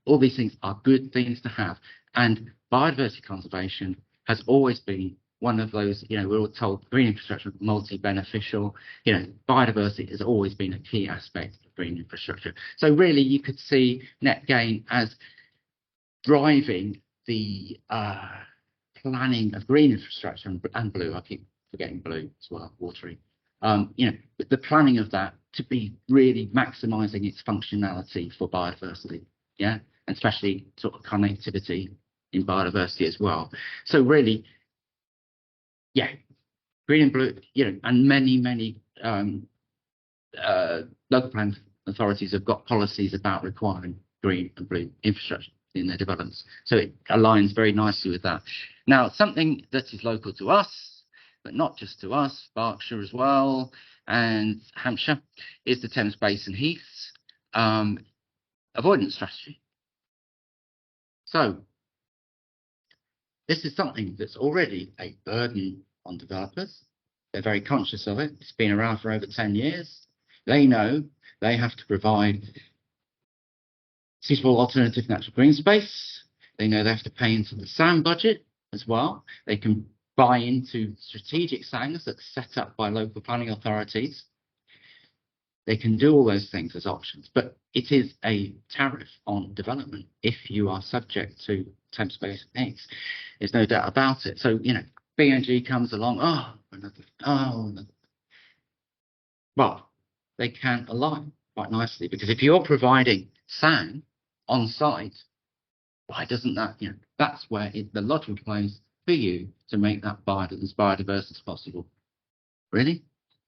All these things are good things to have. And biodiversity conservation has always been one of those, we're all told green infrastructure is multi-beneficial. Biodiversity has always been a key aspect of green infrastructure. So really, you could see net gain as driving the planning of green infrastructure and blue. I keep forgetting blue as well, watery. The planning of that to be really maximising its functionality for biodiversity, and especially sort of connectivity in biodiversity as well. So really, green and blue, and many local plan authorities have got policies about requiring green and blue infrastructure in their developments. So it aligns very nicely with that. Now, something that is local to us, but not just to us, Berkshire as well, and Hampshire, is the Thames Basin Heaths avoidance strategy. So this is something that's already a burden on developers. They're very conscious of it. It's been around for over 10 years. They know they have to provide suitable alternative natural green space. They know they have to pay into the SAM budget as well. They can buy into strategic SAMs that's set up by local planning authorities. They can do all those things as options, but it is a tariff on development if you are subject to Thames Basin Heaths. There's no doubt about it. So, B&G comes along, well, they can align quite nicely, because if you're providing SAM on site, why doesn't that, that's where the logical place for you to make that as biodiverse as possible. Really?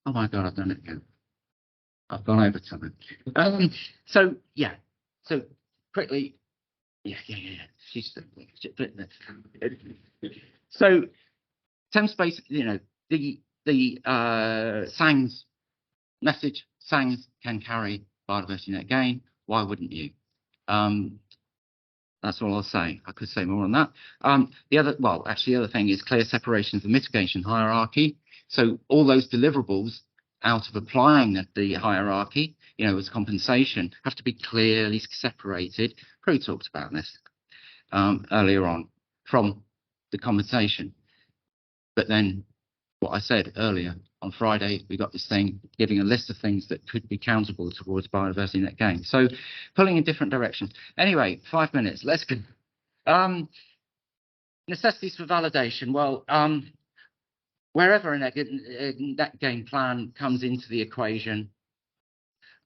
Oh my God, I've done it again. I've gone over time. So quickly, So Thames Basin, the SANGS message, SANGS can carry biodiversity net gain. Why wouldn't you? That's all I'll say. I could say more on that. The other thing is clear separation of the mitigation hierarchy. So all those deliverables out of applying the hierarchy, as compensation, have to be clearly separated. Prue talked about this earlier on from the compensation. But then what I said earlier, on Friday, we got this thing giving a list of things that could be countable towards biodiversity net gain. So pulling in different directions. Anyway, 5 minutes, let's go. Necessities for validation. Well, wherever a net gain plan comes into the equation,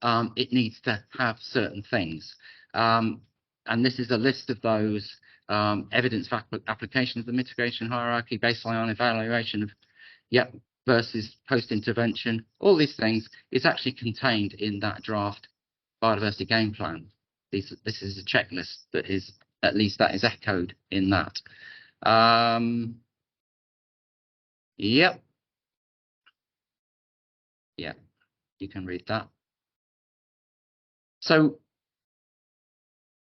it needs to have certain things. And this is a list of those: evidence for application of the mitigation hierarchy, baseline evaluation of versus post-intervention. All these things is actually contained in that draft biodiversity game plan. This is a checklist that is, at least that is echoed in that. Yeah, you can read that. So,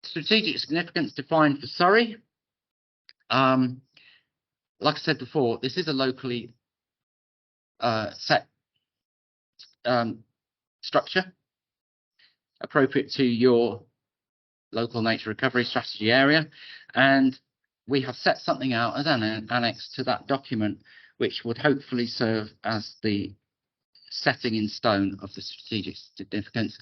strategic significance defined for Surrey. Like I said before, this is a locally set structure appropriate to your local nature recovery strategy area, and we have set something out as an annex to that document, which would hopefully serve as the setting in stone of the strategic significance.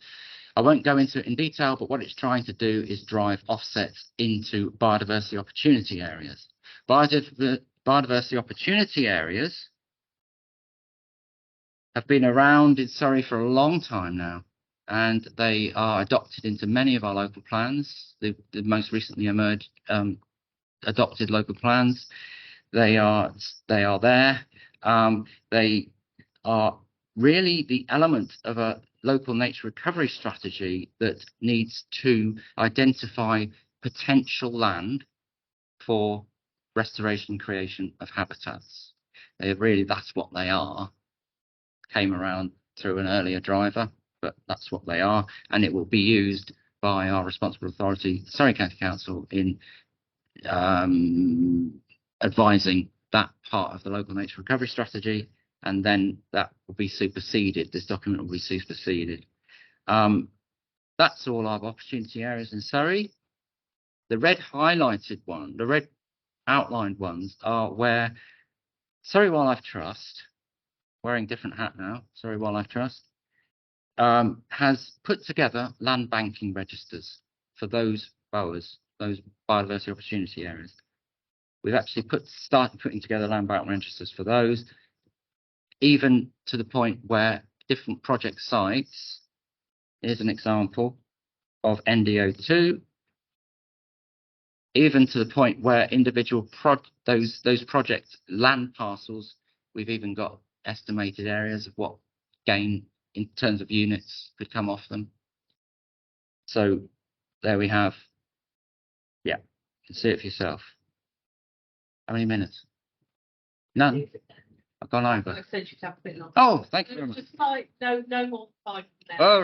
I won't go into it in detail, but what it's trying to do is drive offsets into biodiversity opportunity areas. Biodiversity opportunity areas have been around in Surrey for a long time now, and they are adopted into many of our local plans. The most recently emerged adopted local plans. They are there. They are really the element of a local nature recovery strategy that needs to identify potential land for restoration and creation of habitats. That's what they are. Came around through an earlier driver, but that's what they are, and it will be used by our responsible authority, Surrey County Council, in advising that part of the local nature recovery strategy, and then that will be superseded. This document will be superseded. That's all our opportunity areas in Surrey. The red highlighted one, the red outlined ones, are where Surrey Wildlife Trust, wearing different hat now, Surrey Wildlife Trust, has put together land banking registers for those BOAs, those biodiversity opportunity areas. We've actually started putting together land bank registers for those, even to the point where different project sites, here's an example of NDO2, even to the point where individual those project land parcels, we've even got estimated areas of what gain in terms of units could come off them. So there we have, yeah, you can see it for yourself. How many minutes? None. I've gone over. I said you'd have a bit longer. Oh, thank you very much. Just like, no more than 5 minutes. Oh,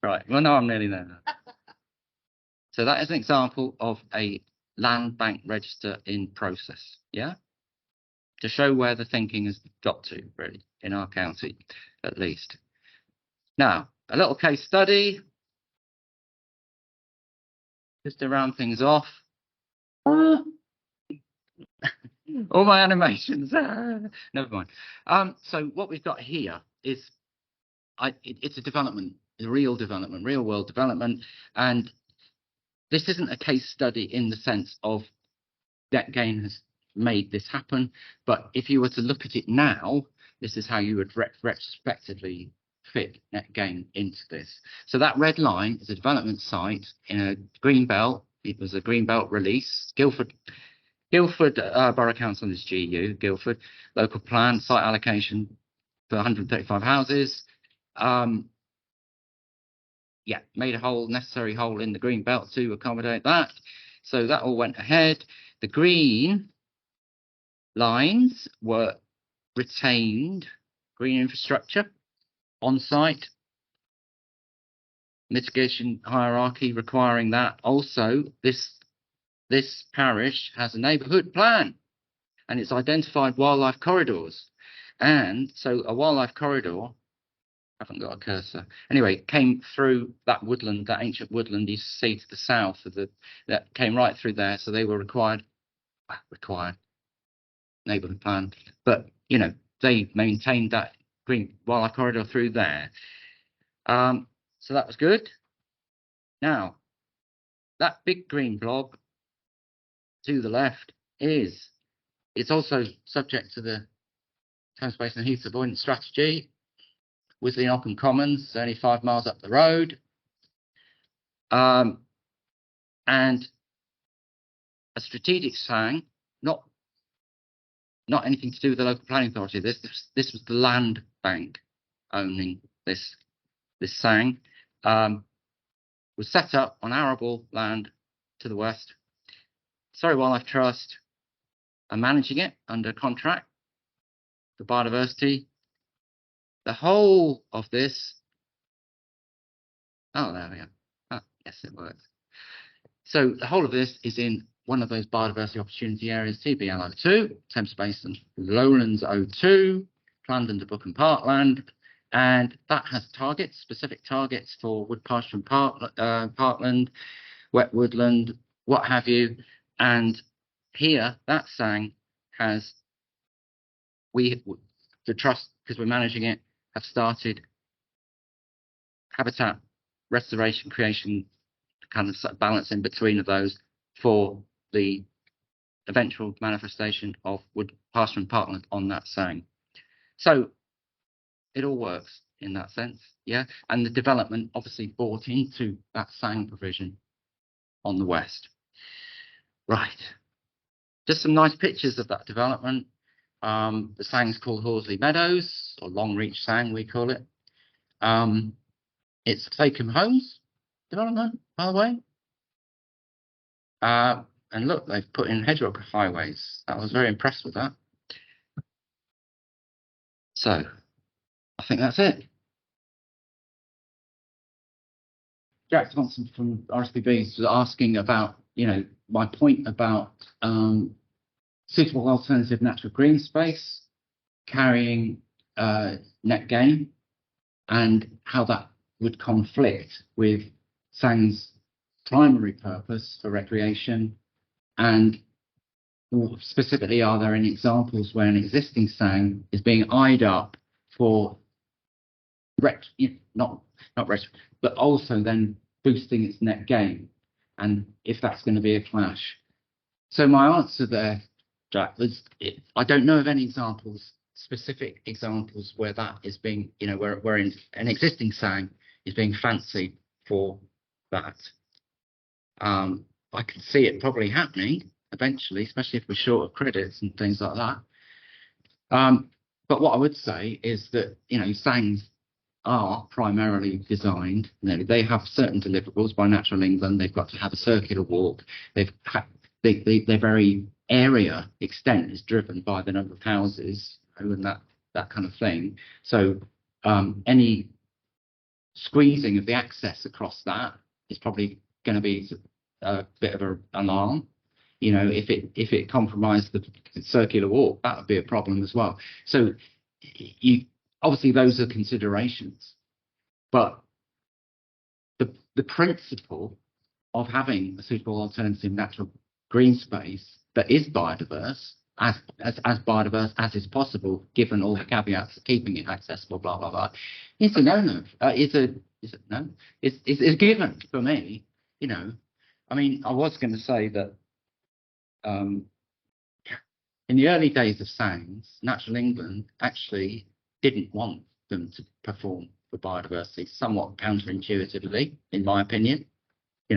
right. Well, no, I'm nearly there now. So that is an example of a land bank register in process, yeah? To show where the thinking has got to, really, in our county, at least. Now, a little case study, just to round things off. All my animations, never mind. So what we've got here is, it's a development, a real development, real world development, and this isn't a case study in the sense of net gain has made this happen, but if you were to look at it now, this is how you would retrospectively fit net gain into this. So that red line is a development site in a green belt. It was a green belt release. Guildford Borough Council is GU, Guildford, local plan, site allocation for 135 houses. Yeah, made a necessary hole in the green belt to accommodate that. So that all went ahead. The green lines were retained, green infrastructure on site, mitigation hierarchy requiring that. Also, this parish has a neighbourhood plan and it's identified wildlife corridors. And so a wildlife corridor, I haven't got a cursor. Anyway, came through that woodland, that ancient woodland you see to the south of that came right through there. So they were required neighbourhood plan, but you know, they maintained that green wildlife corridor through there. So that was good. Now, that big green blob to the left it's also subject to the Thames Basin and Heath Avoidance Strategy. Wisley and Ockham Commons, only 5 miles up the road. And a strategic sang, not anything to do with the local planning authority. This was the land bank owning this sang. Was set up on arable land to the west. Surrey Wildlife Trust are managing it under contract for biodiversity. The whole of this, oh, there we go. Oh, yes, it works. So the whole of this is in one of those biodiversity opportunity areas, TBL02, Thames Basin, Lowlands 02, planned under Book and Parkland, and that has targets, specific targets for wood pasture and parkland, wet woodland, what have you. And here, that sang has, the trust, because we're managing it, have started habitat restoration, creation, kind of balance in between of those for the eventual manifestation of wood pasture and parkland on that sang. So it all works in that sense, yeah. And the development obviously bought into that sang provision on the west. Right. Just some nice pictures of that development. The sang's called Horsley Meadows, or Long Reach Sang, we call it. It's Fakem Homes development, by the way. And look, they've put in hedgerow highways. I was very impressed with that. So, I think that's it. Jack Thompson from RSPB was asking about, you know, my point about suitable alternative natural green space carrying net gain and how that would conflict with sang's primary purpose for recreation and or specifically, are there any examples where an existing sang is being eyed up for not but also then boosting its net gain, and if that's going to be a clash? So my answer there, Jack, was I don't know of any specific examples where that is being, where an existing sang is being fancied for that. I can see it probably happening eventually, especially if we're short of credits and things like that. But what I would say is that, SANGs are primarily designed, they have certain deliverables by Natural England. They've got to have a circular walk. Their very area extent is driven by the number of houses and that kind of thing. So any squeezing of the access across that is probably going to be a bit of an alarm. If it compromised the circular walk, that would be a problem as well. So obviously those are considerations, but the principle of having a suitable alternative natural green space that is biodiverse, as biodiverse as is possible, given all the caveats of keeping it accessible, blah blah blah, is a no-no. It's a given for me. I mean, I was going to say that in the early days of SANGs, Natural England actually didn't want them to perform for biodiversity, somewhat counterintuitively, in my opinion. We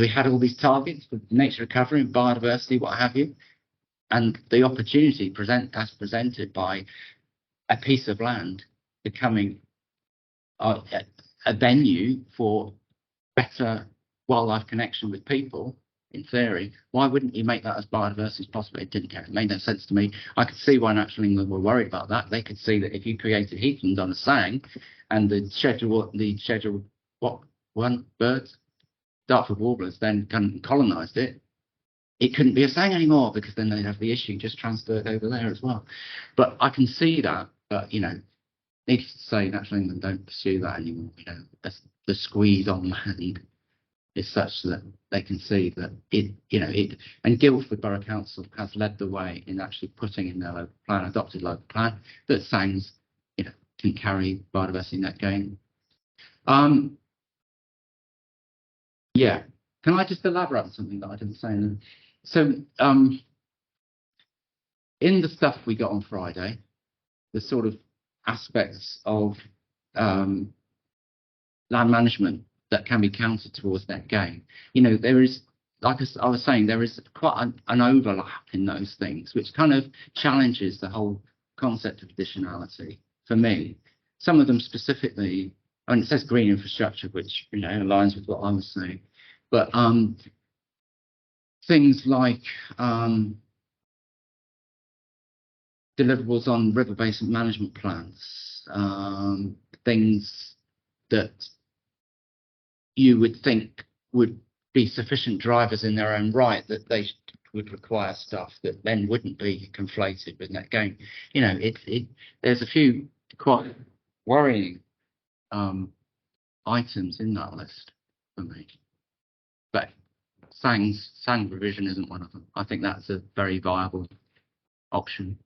had all these targets for nature recovery and biodiversity, what have you, and the opportunity presented by a piece of land becoming a venue for better wildlife connection with people. In theory, why wouldn't you make that as biodiverse as possible? It didn't care. It made no sense to me. I could see why Natural England were worried about that. They could see that if you created heathland on a sang, and the schedule birds, Dartford warblers, then colonised it, it couldn't be a sang anymore, because then they'd have the issue just transferred over there as well. But I can see that. But needless to say, Natural England don't pursue that anymore. The squeeze on land is such that they can see that and Guildford Borough Council has led the way in actually putting in their local plan, adopted local plan, that SANGs can carry biodiversity net gain. Yeah, can I just elaborate on something that I didn't say? So in the stuff we got on Friday, the sort of aspects of land management that can be counted towards net gain, there is, like I was saying, there is quite an overlap in those things, which kind of challenges the whole concept of additionality for me. Some of them specifically, it says green infrastructure, which aligns with what I was saying, but things like deliverables on river basin management plans, things that you would think would be sufficient drivers in their own right, that they would require stuff that then wouldn't be conflated with net gain. There's a few quite worrying items in that list for me. But SANG revision isn't one of them. I think that's a very viable option.